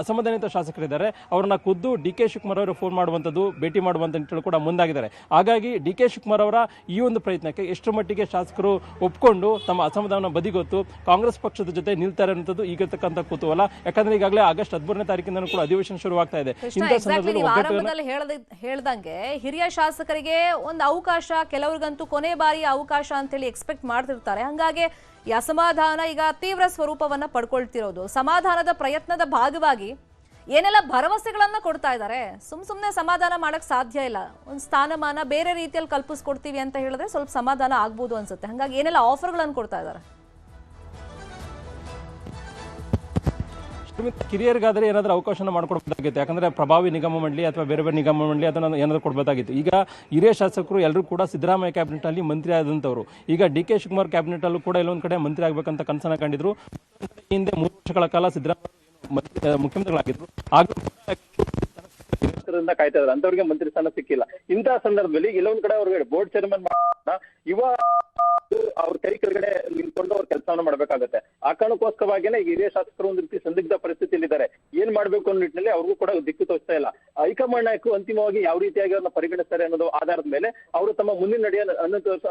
ಅಸಮಾಧಾನಿತ ಶಾಸಕರಿದ್ದಾರೆ ಅವರನ್ನ ಖುದ್ದು ಡಿ ಕೆ ಶಿವಕುಮಾರ್ ಅವರು ಫೋನ್ ಮಾಡುವಂಥದ್ದು, ಭೇಟಿ ಮಾಡುವಂತ ನಿಟ್ಟಿನಲ್ಲಿ ಕೂಡ ಮುಂದಾಗಿದ್ದಾರೆ. ಹಾಗಾಗಿ ಡಿ ಕೆ ಶಿವಕುಮಾರ್ ಅವರ ಈ ಒಂದು ಪ್ರಯತ್ನಕ್ಕೆ ಎಷ್ಟು ಮಟ್ಟಿಗೆ ಶಾಸಕರು ಒಪ್ಕೊಂಡು ತಮ್ಮ ಅಸಮಾಧಾನ ಬದಿಗೊತ್ತು ಕಾಂಗ್ರೆಸ್ ಪಕ್ಷದ ಜೊತೆ ನಿಲ್ತಾರೆ ಅನ್ನೋದು ಈಗಿರ್ತಕ್ಕಂಥ ಕುತೂಹಲ. ಯಾಕಂದ್ರೆ ಈಗಾಗಲೇ ಆಗಸ್ಟ್ 13ನೇ ತಾರೀಕಿಂದ ಕೂಡ ಅಧಿವೇಶನ ಶುರುವಾಗ್ತಾ ಇದೆ. ಹೇಳ್ದಂಗೆ ಹಿರಿಯ ಶಾಸಕರಿಗೆ ಒಂದು ಅವಕಾಶ, ಕೆಲವ್ರಿಗಂತೂ ಕೊನೆ ಬಾರಿ ಅವಕಾಶ ಅಂತೇಳಿ ಎಕ್ಸ್ಪೆಕ್ಟ್ ಮಾಡ್ತಿರ್ತಾರೆ. ಹಂಗಾಗಿ ಈ ಅಸಮಾಧಾನ ಈಗ ತೀವ್ರ ಸ್ವರೂಪವನ್ನ ಪಡ್ಕೊಳ್ತಿರೋದು. ಸಮಾಧಾನದ ಪ್ರಯತ್ನದ ಭಾಗವಾಗಿ ಏನೆಲ್ಲ ಭರವಸೆಗಳನ್ನ ಕೊಡ್ತಾ ಇದ್ದಾರೆ. ಸುಮ್ನೆ ಸಮಾಧಾನ ಮಾಡಕ್ ಸಾಧ್ಯ ಇಲ್ಲ. ಒಂದು ಸ್ಥಾನಮಾನ ಬೇರೆ ರೀತಿಯಲ್ಲಿ ಕಲ್ಪಿಸ್ಕೊಡ್ತೀವಿ ಅಂತ ಹೇಳಿದ್ರೆ ಸ್ವಲ್ಪ ಸಮಾಧಾನ ಆಗ್ಬೋದು ಅನ್ಸುತ್ತೆ. ಹಂಗಾಗಿ ಏನೆಲ್ಲ ಆಫರ್ಗಳನ್ನು ಕೊಡ್ತಾ ಇದ್ದಾರೆ. ಕಿರಿಯರಿಗಾದ್ರೆ ಏನಾದರೂ ಅವಕಾಶನ ಮಾಡ್ಕೊಡ್ಬೇಕಾಗಿತ್ತು. ಯಾಕಂದ್ರೆ ಪ್ರಭಾವಿ ನಿಗಮ ಮಂಡಳಿ ಅಥವಾ ಬೇರೆ ಬೇರೆ ನಿಗಮ ಮಂಡಳಿ ಅದನ್ನು ಏನಾದರೂ ಕೊಡಬೇಕಾಗಿತ್ತು. ಈಗ ಹಿರಿಯ ಶಾಸಕರು ಎಲ್ಲರೂ ಕೂಡ ಸಿದ್ದರಾಮಯ್ಯ ಕ್ಯಾಬಿನೆಟ್ ಅಲ್ಲಿ ಮಂತ್ರಿ ಆದಂಥವ್ರು. ಈಗ ಡಿ ಕೆ ಶಿವಕುಮಾರ್ ಕ್ಯಾಬಿನೆಟ್ ಅಲ್ಲೂ ಕೂಡ ಎಲ್ಲೊಂದು ಕಡೆ ಮಂತ್ರಿ ಆಗ್ಬೇಕಂತ ಕನಸನ್ನ ಕಂಡಿದ್ರು. ಹಿಂದೆ 3 ವರ್ಷಗಳ ಕಾಲ ಸಿದ್ದರಾಮಯ್ಯ ಮುಖ್ಯಮಂತ್ರಿಗಳಾಗಿದ್ರು. ಕಾಯ್ತಾ ಇದ್ದಾರೆ, ಅಂತವ್ರಿಗೆ ಮಂತ್ರಿ ಸ್ಥಾನ ಸಿಕ್ಕಿಲ್ಲ. ಇಂತಹ ಸಂದರ್ಭದಲ್ಲಿ ಎಲ್ಲೊಂದ್ ಕಡೆ ಅವ್ರಿಗೆ ಬೋರ್ಡ್ ಚೇರ್ಮನ್ ಯುವ ಅವ್ರ ಕೈ ಕೆಳಗಡೆ ನಿಂತ್ಕೊಂಡು ಅವ್ರ ಕೆಲಸವನ್ನ ಮಾಡ್ಬೇಕಾಗತ್ತೆ. ಆ ಕಾರಣಕ್ಕೋಸ್ಕರವಾಗಿನೇ ಈಗ ಹಿರಿಯ ಶಾಸಕರು ಒಂದು ರೀತಿ ಸಂದಿಗ್ಧ ಪರಿಸ್ಥಿತಿಯಲ್ಲಿದ್ದಾರೆ. ಏನ್ ಮಾಡ್ಬೇಕು ಅನ್ನೋ ನಿಟ್ಟಿನಲ್ಲಿ ಅವ್ರಿಗೂ ಕೂಡ ದಿಕ್ಕು ತೋರಿಸ್ತಾ ಇಲ್ಲ. ಹೈಕಮಾಂಡ್ ನಾಯಕರು ಅಂತಿಮವಾಗಿ ಯಾವ ರೀತಿಯಾಗಿ ಅವ್ರನ್ನ ಪರಿಗಣಿಸ್ತಾರೆ ಅನ್ನೋದು ಆಧಾರದ ಮೇಲೆ ಅವರು ತಮ್ಮ ಮುಂದಿನ ನಡೆಯನ್ನು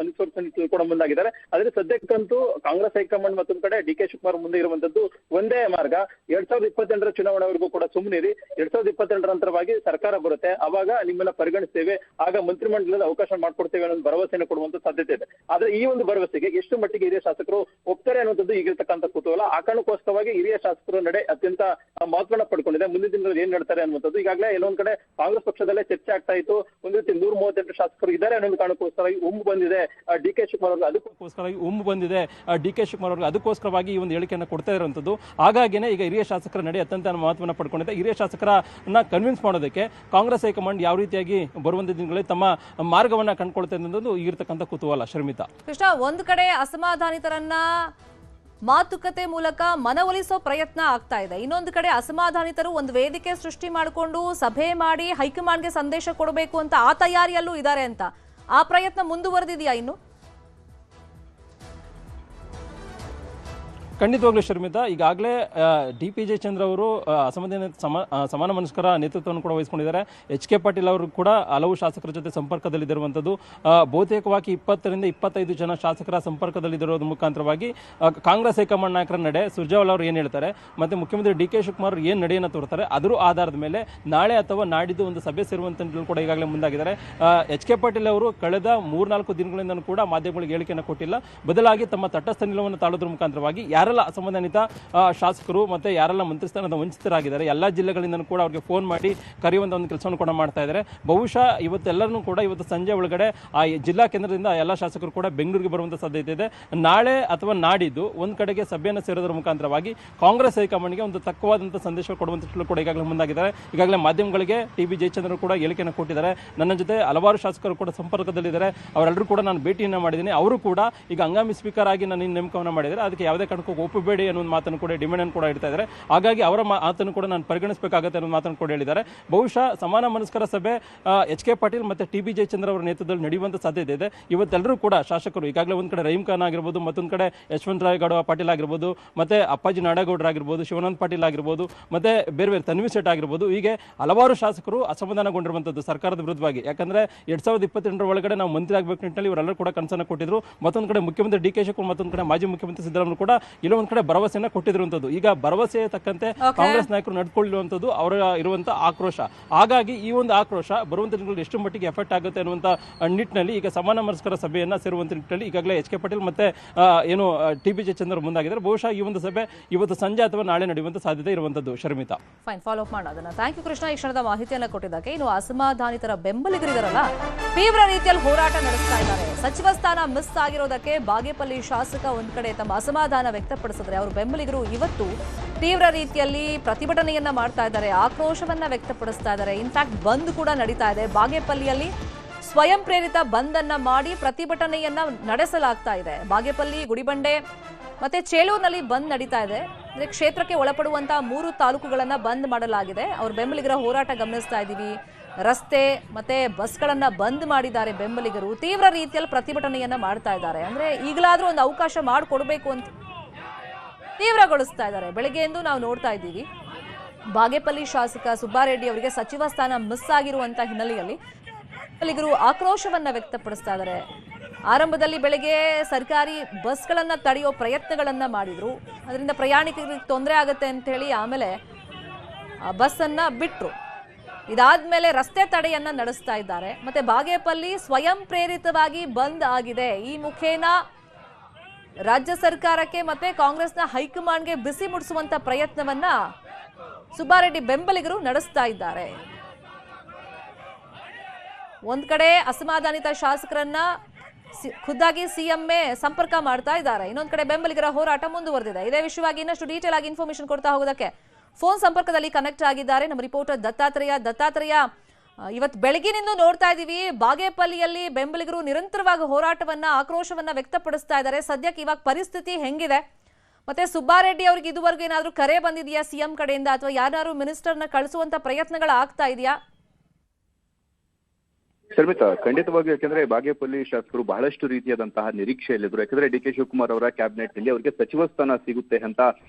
ಅನುಸರಿಸಲು ಕೂಡ ಮುಂದಾಗಿದ್ದಾರೆ. ಆದ್ರೆ ಸದ್ಯಕ್ಕಂತೂ ಕಾಂಗ್ರೆಸ್ ಹೈಕಮಾಂಡ್ ಮತ್ತೊಂದು ಕಡೆ ಡಿ ಕೆ ಶಿವಕುಮಾರ್ ಮುಂದೆ ಇರುವಂತದ್ದು ಒಂದೇ ಮಾರ್ಗ. 2028ರ ಚುನಾವಣೆವರೆಗೂ ಕೂಡ ಸುಮ್ಮನಿರಿ. 2028ರ ನಂತರವಾಗಿ ಸರ್ಕಾರ ಬರುತ್ತೆ ಅವಾಗ ನಿಮ್ಮನ್ನ ಪರಿಗಣಿಸ್ತೇವೆ, ಆಗ ಮಂತ್ರಿಮಂಡಲದ ಅವಕಾಶ ಮಾಡ್ಕೊಡ್ತೇವೆ ಅನ್ನೋ ಭರವಸೆಯನ್ನು ಕೊಡುವಂತ ಸಾಧ್ಯತೆ ಇದೆ. ಆದ್ರೆ ಈ ಒಂದು ಭರವಸೆಗೆ ಎಷ್ಟು ಮಟ್ಟಿಗೆ ಹಿರಿಯ ಶಾಸಕರು ಒಪ್ತಾರೆ ಅನ್ನೋದು ಈಗಿರ್ತಕ್ಕಂಥ ಕುತೂಹಲ. ಆ ಕಾರಣಕ್ಕೋಸ್ಕರವಾಗಿ ಹಿರಿಯ ಶಾಸಕರು ನಡೆ ಅತ್ಯಂತ ಮಹತ್ವನ ಪಡ್ಕೊಂಡಿದೆ. ಮುಂದಿನ ದಿನಗಳಲ್ಲಿ ಏನ್ ನಡ್ತಾರೆ ಅನ್ನುವಂಥದ್ದು ಈಗಾಗಲೇ ಎಲ್ಲೊಂದ್ ಕಡೆ ಕಾಂಗ್ರೆಸ್ ಪಕ್ಷದಲ್ಲೇ ಚರ್ಚೆ ಆಗ್ತಾ ಇತ್ತು. ಒಂದ್ ರೀತಿ 138 ಶಾಸಕರು ಇದ್ದಾರೆ ಅನ್ನೋ ಕಾರಣಕ್ಕೋಸ್ಕರವಾಗಿ ಉಮ್ಮು ಬಂದಿದೆ ಡಿ ಕೆ ಶಿವಕುಮಾರ್ ಅವರು, ಅದಕ್ಕೋಸ್ಕರವಾಗಿ ಈ ಒಂದು ಹೇಳಿಕೆಯನ್ನು ಕೊಡ್ತಾ ಇರುವಂತದ್ದು. ಹಾಗಾಗಿನೇ ಈಗ ಹಿರಿಯ ಶಾಸಕರ ನಡೆ ಅತ್ಯಂತ ಮಹತ್ವನ ಪಡ್ಕೊಂಡಿದೆ. ಹಿರಿಯ ಶಾಸಕರನ್ನ ಕನ್ವಿನ್ಸ್ ಮಾಡೋದಕ್ಕೆ ಕಾಂಗ್ರೆಸ್ ಹೈಕಮಾಂಡ್ ಯಾವ ರೀತಿಯಾಗಿ ಬರುವಂತ ದಿನಗಳಲ್ಲಿ ತಮ್ಮ ಮಾರ್ಗವನ್ನ ಕಂಡುಕೊಳ್ತಾ ಇರೋದು ಈಗಿರ್ತಕ್ಕಂಥ ಕುತೂಹಲ. ಶರ್ಮಿತಾ, ಕೃಷ್ಣ, ಒಂದು ಕಡೆ ಅಸಮಾಧಾನಿತರನ್ನ ಮಾತುಕತೆ ಮೂಲಕ ಮನವೊಲಿಸೋ ಪ್ರಯತ್ನ ಆಗ್ತಾ ಇದೆ, ಇನ್ನೊಂದು ಕಡೆ ಅಸಮಾಧಾನಿತರು ಒಂದು ವೇದಿಕೆ ಸೃಷ್ಟಿ ಮಾಡಿಕೊಂಡು ಸಭೆ ಮಾಡಿ ಹೈಕಮಾಂಡ್ಗೆ ಸಂದೇಶ ಕೊಡಬೇಕು ಅಂತ ಆ ತಯಾರಿಯಲ್ಲೂ ಇದ್ದಾರೆ ಅಂತ, ಆ ಪ್ರಯತ್ನ ಮುಂದುವರೆದಿದೆಯಾ ಇನ್ನು? ಖಂಡಿತವಾಗ್ಲೂ ಶರ್ಮಿತಾ, ಈಗಾಗಲೇ DP ಜಯಚಂದ್ರ ಅವರು ಸಮಾನ ಮನಸ್ಕರ ನೇತೃತ್ವವನ್ನು ಕೂಡ ವಹಿಸಿಕೊಂಡಿದ್ದಾರೆ. HK ಪಾಟೀಲ್ ಅವರು ಕೂಡ ಹಲವು ಶಾಸಕರ ಜೊತೆ ಸಂಪರ್ಕದಲ್ಲಿರುವಂಥದ್ದು. ಬಹುತೇಕವಾಗಿ 20 ರಿಂದ 25 ಜನ ಶಾಸಕರ ಸಂಪರ್ಕದಲ್ಲಿರೋದ್ರ ಮುಖಾಂತರವಾಗಿ ಕಾಂಗ್ರೆಸ್ ಹೈಕಮಾಂಡ್ ನಾಯಕರ ನಡೆ, ಸುರ್ಜೇವಾಲಾ ಅವರು ಏನು ಹೇಳ್ತಾರೆ ಮತ್ತು ಮುಖ್ಯಮಂತ್ರಿ DK ಶಿವಕುಮಾರ್ ಏನು ನಡೆಯನ್ನು ತೋರ್ತಾರೆ ಅದರ ಆಧಾರದ ಮೇಲೆ ನಾಳೆ ಅಥವಾ ನಾಡಿದ್ದು ಒಂದು ಸಭೆ ಸೇರುವಂತ ಕೂಡ ಈಗಾಗಲೇ ಮುಂದಾಗಿದ್ದಾರೆ. HK ಪಾಟೀಲ್ ಅವರು ಕಳೆದ 3-4 ದಿನಗಳಿಂದ ಕೂಡ ಮಾಧ್ಯಮಗಳಿಗೆ ಹೇಳಿಕೆಯನ್ನು ಕೊಟ್ಟಿಲ್ಲ. ಬದಲಾಗಿ ತಮ್ಮ ತಟಸ್ಥ ನಿಲುವನ್ನು ತಾಳೋದ್ರ ಮುಖಾಂತರವಾಗಿ ಯಾರೆಲ್ಲ ಅಸಮಾಧಾನಿತ ಶಾಸಕರು ಮತ್ತೆ ಯಾರೆಲ್ಲ ಮಂತ್ರಿ ಸ್ಥಾನದ ವಂಚಿತರಾಗಿದ್ದಾರೆ ಎಲ್ಲ ಜಿಲ್ಲೆಗಳಿಂದ ಕೂಡ ಅವ್ರಿಗೆ ಫೋನ್ ಮಾಡಿ ಕರೆಯುವಂತ ಒಂದು ಕೆಲಸವನ್ನು ಕೂಡ ಮಾಡ್ತಾ ಇದ್ದಾರೆ. ಬಹುಶಃ ಇವತ್ತೆಲ್ಲರೂ ಕೂಡ ಇವತ್ತು ಸಂಜೆ ಒಳಗಡೆ ಆ ಜಿಲ್ಲಾ ಕೇಂದ್ರದಿಂದ ಎಲ್ಲ ಶಾಸಕರು ಕೂಡ ಬೆಂಗಳೂರಿಗೆ ಬರುವಂತ ಸಾಧ್ಯತೆ ಇದೆ. ನಾಳೆ ಅಥವಾ ನಾಡಿದ್ದು ಒಂದ್ ಕಡೆಗೆ ಸಭೆಯನ್ನು ಸೇರೋದ್ರ ಮುಖಾಂತರವಾಗಿ ಕಾಂಗ್ರೆಸ್ ಹೈಕಮಾಂಡ್ಗೆ ಒಂದು ತಕ್ಕವಾದಂತಹ ಸಂದೇಶ ಕೊಡುವಂತ ಕೂಡ ಈಗಾಗಲೇ ಮುಂದಾಗಿದ್ದಾರೆ. ಈಗಾಗಲೇ ಮಾಧ್ಯಮಗಳಿಗೆ TB ಜಯಚಂದ್ರ ಕೂಡ ಹೇಳಿಕೆಯನ್ನು ಕೊಟ್ಟಿದ್ದಾರೆ. ನನ್ನ ಜೊತೆ ಹಲವಾರು ಶಾಸಕರು ಕೂಡ ಸಂಪರ್ಕದಲ್ಲಿದ್ದಾರೆ. ಅವರೆಲ್ಲರೂ ಕೂಡ ನಾನು ಭೇಟಿಯನ್ನು ಮಾಡಿದ್ದೀನಿ. ಅವರು ಕೂಡ ಈಗ ಹಂಗಾಮಿ ಸ್ಪೀಕರ್ ಆಗಿ ನಾನು ನೇಮಕವನ್ನು ಮಾಡಿದ್ದಾರೆ. ಅದಕ್ಕೆ ಯಾವುದೇ ಕಾರಣಕ್ಕೂ ಒಪ್ಪಬೇಡಿ ಅನ್ನೋ ಮಾತನ್ನು ಕೂಡ ಡಿಮ್ಯಾಂಡ್ ಅನ್ನು ಕೂಡ ಇಡ್ತಾ ಇದ್ದಾರೆ. ಹಾಗಾಗಿ ಅವರ ಮಾತನ್ನು ಕೂಡ ನಾನು ಪರಿಗಣಿಸಬೇಕಾಗುತ್ತೆ ಅನ್ನೋ ಮಾತನ್ನು ಕೂಡ ಹೇಳಿದ್ದಾರೆ. ಬಹುಶಃ ಸಮಾನ ಮನಸ್ಕರ ಸಭೆ HK ಪಾಟೀಲ್ ಮತ್ತೆ TB ಜಯಚಂದ್ರ ಅವರ ನೇತೃತ್ವದಲ್ಲಿ ನಡೆಯುವಂತ ಸಾಧ್ಯತೆ ಇದೆ. ಇವತ್ತೆಲ್ಲರೂ ಕೂಡ ಶಾಸಕರು ಈಗಾಗಲೇ ಒಂದ್ ಕಡೆ ರಹೀಂ ಖಾನ್ ಆಗಿರ್ಬೋದು, ಮತ್ತೊಂದು ಕಡೆ ಯಶವಂತರಾವ್ ಗೌಡ ಪಾಟೀಲ್ ಆಗಿರ್ಬೋದು, ಮತ್ತೆ ಅಪ್ಪಾಜಿ ನಾಡಗೌಡರು ಆಗಿರ್ಬೋದು, ಶಿವಾನಂದ ಪಾಟೀಲ್ ಆಗಿರ್ಬೋದು, ಮತ್ತೆ ಬೇರೆ ಬೇರೆ ತನ್ವಿ ಸೇಠ್ ಆಗಿರ್ಬೋದು, ಹೀಗೆ ಹಲವಾರು ಶಾಸಕರು ಅಸಮಾಧಾನಗೊಂಡಿರುವಂತದ್ದು ಸರ್ಕಾರದ ವಿರುದ್ಧವಾಗಿ. ಯಾಕಂದ್ರೆ 2028 ಒಳಗಡೆ ನಾವು ಮಂತ್ರಿ ಆಗಬೇಕು ನಿಟ್ಟಿನಲ್ಲಿ ಇವರೆಲ್ಲರೂ ಕೂಡ ಕನಸನ್ನು ಕೊಟ್ಟಿದ್ರು. ಮತ್ತೊಂದು ಕಡೆ ಮುಖ್ಯಮಂತ್ರಿ DK ಶಿವಕುಮಾರ್, ಮತ್ತೊಂದು ಕಡೆ ಮಾಜಿ ಮುಖ್ಯಮಂತ್ರಿ ಸಿದ್ದರಾಮಯ್ಯ ಕೂಡ ಇಲ್ಲೊಂದ್ ಕಡೆ ಭರವಸೆಯನ್ನ ಕೊಟ್ಟಿರುವಂತದ್ದು. ಈಗ ಭರವಸೆ ತಕ್ಕಂತೆ ಕಾಂಗ್ರೆಸ್ ನಾಯಕರು ನಡ್ಕೊಳ್ಳಿರುವಂತದ್ದು ಅವರ ಇರುವಂತ ಆಕ್ರೋಶ. ಹಾಗಾಗಿ ಈ ಒಂದು ಆಕ್ರೋಶ ಬರುವಂತ ದಿನಗಳಲ್ಲಿ ಎಷ್ಟು ಮಟ್ಟಿಗೆ ಎಫೆಕ್ಟ್ ಆಗುತ್ತೆ ಅನ್ನುವಂತ ನಿಟ್ಟಿನಲ್ಲಿ ಈಗ ಸಮಾನ ಮನಸ್ಕರ ಸಭೆಯನ್ನ ಸೇರುವಂತ ನಿಟ್ಟಿನಲ್ಲಿ ಈಗಾಗಲೇ HK ಪಾಟೀಲ್ ಮತ್ತೆ ಏನು TB ಜಯಚಂದ್ರ ಮುಂದಾಗಿದ್ದಾರೆ. ಬಹುಶಃ ಈ ಒಂದು ಸಭೆ ಇವತ್ತು ಸಂಜೆ ಅಥವಾ ನಾಳೆ ನಡೆಯುವಂತ ಸಾಧ್ಯತೆ ಇರುವಂತದ್ದು. ಶರ್ಮಿತಾ, ಫೈನ್, ಫಾಲೋ ಅಪ್ ಮಾಡೋದನ್ನ. ಥ್ಯಾಂಕ್ ಯು ಕೃಷ್ಣ, ಈ ಕ್ಷಣದ ಮಾಹಿತಿಯನ್ನು ಕೊಟ್ಟಿದ್ದಕ್ಕೆ. ಇನ್ನು ಅಸಮಾಧಾನಿತರ ಬೆಂಬಲಿಗರಿದಾರಲ್ಲ, ತೀವ್ರ ರೀತಿಯಲ್ಲಿ ಹೋರಾಟ ನಡೆಸ್ತಾ ಇದ್ದಾರೆ. ಸಚಿವ ಸ್ಥಾನ ಮಿಸ್ ಆಗಿರೋದಕ್ಕೆ ಬಾಗೇಪಲ್ಲಿ ಶಾಸಕ ಒಂದ್ ಕಡೆ ತಮ್ಮ ಅಸಮಾಧಾನ ವ್ಯಕ್ತಪಡಿಸಿದ್ರೆ, ಅವರು ಬೆಂಬಲಿಗರು ಇವತ್ತು ತೀವ್ರ ರೀತಿಯಲ್ಲಿ ಪ್ರತಿಭಟನೆಯನ್ನ ಮಾಡ್ತಾ ಇದ್ದಾರೆ, ಆಕ್ರೋಶವನ್ನ ವ್ಯಕ್ತಪಡಿಸ್ತಾ ಇದ್ದಾರೆ. ಇನ್ಫ್ಯಾಕ್ಟ್ ಬಂದ್ ಕೂಡ ನಡೀತಾ ಇದೆ. ಬಾಗೇಪಲ್ಲಿಯಲ್ಲಿ ಸ್ವಯಂ ಪ್ರೇರಿತ ಬಂದ್ ಅನ್ನ ಮಾಡಿ ಪ್ರತಿಭಟನೆಯನ್ನ ನಡೆಸಲಾಗ್ತಾ ಇದೆ. ಬಾಗೇಪಲ್ಲಿ, ಗುಡಿಬಂಡೆ ಮತ್ತೆ ಚೇಳೂರಿನಲ್ಲಿ ಬಂದ್ ನಡೀತಾ ಇದೆ. ಕ್ಷೇತ್ರಕ್ಕೆ ಒಳಪಡುವಂತಹ 3 ತಾಲೂಕುಗಳನ್ನ ಬಂದ್ ಮಾಡಲಾಗಿದೆ. ಅವ್ರ ಬೆಂಬಲಿಗರ ಹೋರಾಟ ಗಮನಿಸ್ತಾ ಇದ್ದೀವಿ. ರಸ್ತೆ ಮತ್ತೆ ಬಸ್ಗಳನ್ನ ಬಂದ್ ಮಾಡಿದ್ದಾರೆ ಬೆಂಬಲಿಗರು. ತೀವ್ರ ರೀತಿಯಲ್ಲಿ ಪ್ರತಿಭಟನೆಯನ್ನ ಮಾಡ್ತಾ ಇದ್ದಾರೆ. ಅಂದ್ರೆ ಈಗಲಾದ್ರೂ ಒಂದು ಅವಕಾಶ ಮಾಡಿಕೊಡ್ಬೇಕು ಅಂತ ತೀವ್ರಗೊಳಿಸ್ತಾ ಇದ್ದಾರೆ. ಬೆಳಗ್ಗೆಯಿಂದ ನಾವು ನೋಡ್ತಾ ಇದ್ದೀವಿ, ಬಾಗೇಪಲ್ಲಿ ಶಾಸಕ ಸುಬ್ಬಾರೆಡ್ಡಿ ಅವರಿಗೆ ಸಚಿವ ಸ್ಥಾನ ಮಿಸ್ ಆಗಿರುವಂತ ಹಿನ್ನೆಲೆಯಲ್ಲಿ ಬೆಂಬಲಿಗರು ಆಕ್ರೋಶವನ್ನ ವ್ಯಕ್ತಪಡಿಸ್ತಾ ಇದ್ದಾರೆ. ಆರಂಭದಲ್ಲಿ ಬೆಳಗ್ಗೆ ಸರ್ಕಾರಿ ಬಸ್ಗಳನ್ನ ತಡೆಯೋ ಪ್ರಯತ್ನಗಳನ್ನ ಮಾಡಿದ್ರು, ಅದರಿಂದ ಪ್ರಯಾಣಿಕರಿಗೆ ತೊಂದರೆ ಆಗುತ್ತೆ ಅಂತ ಹೇಳಿ ಆಮೇಲೆ ಬಸ್ ಅನ್ನ ಬಿಟ್ರು. ಇದಾದ್ಮೇಲೆ ರಸ್ತೆ ತಡೆಯನ್ನ ನಡೆಸ್ತಾ ಇದ್ದಾರೆ. ಮತ್ತೆ ಬಾಗೇಪಲ್ಲಿ ಸ್ವಯಂ ಪ್ರೇರಿತವಾಗಿ ಬಂದ್ ಆಗಿದೆ. ಈ ಮುಖೇನ ರಾಜ್ಯ ಸರ್ಕಾರಕ್ಕೆ ಮತ್ತೆ ಕಾಂಗ್ರೆಸ್ನ ಹೈಕಮಾಂಡ್ಗೆ ಬಿಸಿ ಮುಡಿಸುವಂತ ಪ್ರಯತ್ನವನ್ನ ಸುಬ್ಬಾರೆಡ್ಡಿ ಬೆಂಬಲಿಗರು ನಡೆಸ್ತಾ ಇದ್ದಾರೆ. ಒಂದ್ ಕಡೆ ಅಸಮಾಧಾನಿತ ಶಾಸಕರನ್ನ ಖುದ್ದಾಗಿ CMA ಸಂಪರ್ಕ ಮಾಡ್ತಾ ಇದ್ದಾರೆ, ಇನ್ನೊಂದ್ ಕಡೆ ಬೆಂಬಲಿಗರ ಹೋರಾಟ ಮುಂದುವರೆದಿದೆ. ಇದೇ ವಿಷಯವಾಗಿ ಇನ್ನಷ್ಟು ಡೀಟೇಲ್ ಆಗಿ ಇನ್ಫಾರ್ಮೇಶನ್ ಕೊಡ್ತಾ ಹೋಗೋದಕ್ಕೆ ಫೋನ್ ಸಂಪರ್ಕದಲ್ಲಿ ಕನೆಕ್ಟ್ ಆಗಿದ್ದಾರೆ ನಮ್ಮ ರಿಪೋರ್ಟರ್ ದತ್ತಾತ್ರೇಯ. ಇವತ್ತು ಬೆಳಗಿನಿಂದ ನೋಡ್ತಾ ಇದೀವಿ, ಬಾಗೇಪಲ್ಲಿಯಲ್ಲಿ ಬೆಂಬಲಿಗರು ನಿರಂತರವಾಗಿ ಹೋರಾಟವನ್ನ, ಆಕ್ರೋಶವನ್ನ ವ್ಯಕ್ತಪಡಿಸ್ತಾ ಇದ್ದಾರೆ. ಸದ್ಯಕ್ಕೆ ಇವಾಗ ಪರಿಸ್ಥಿತಿ ಹೆಂಗಿದೆ? ಮತ್ತೆ ಸುಬ್ಬಾರೆಡ್ಡಿ ಅವರಿಗೆ ಇದುವರೆಗೂ ಏನಾದ್ರೂ ಕರೆ ಬಂದಿದೆಯಾ CM ಕಡೆಯಿಂದ, ಅಥವಾ ಯಾರು ಮಿನಿಸ್ಟರ್ನ ಕಳಿಸುವಂತ ಪ್ರಯತ್ನಗಳು ಆಗ್ತಾ ಇದೆಯಾ? ಶರ್ಮಿತಾ, ಖಂಡಿತವಾಗಿ. ಯಾಕಂದ್ರೆ ಬಾಗೇಪಲ್ಲಿ ಶಾಸಕರು ಬಹಳಷ್ಟು ರೀತಿಯಾದಂತಹ ನಿರೀಕ್ಷೆಯಲ್ಲಿದ್ರು. ಯಾಕಂದ್ರೆ DK ಶಿವಕುಮಾರ್ ಅವರ ಕ್ಯಾಬಿನೆಟ್ ನಲ್ಲಿ ಅವರಿಗೆ ಸಚಿವ ಸ್ಥಾನ ಸಿಗುತ್ತೆ ಅಂತ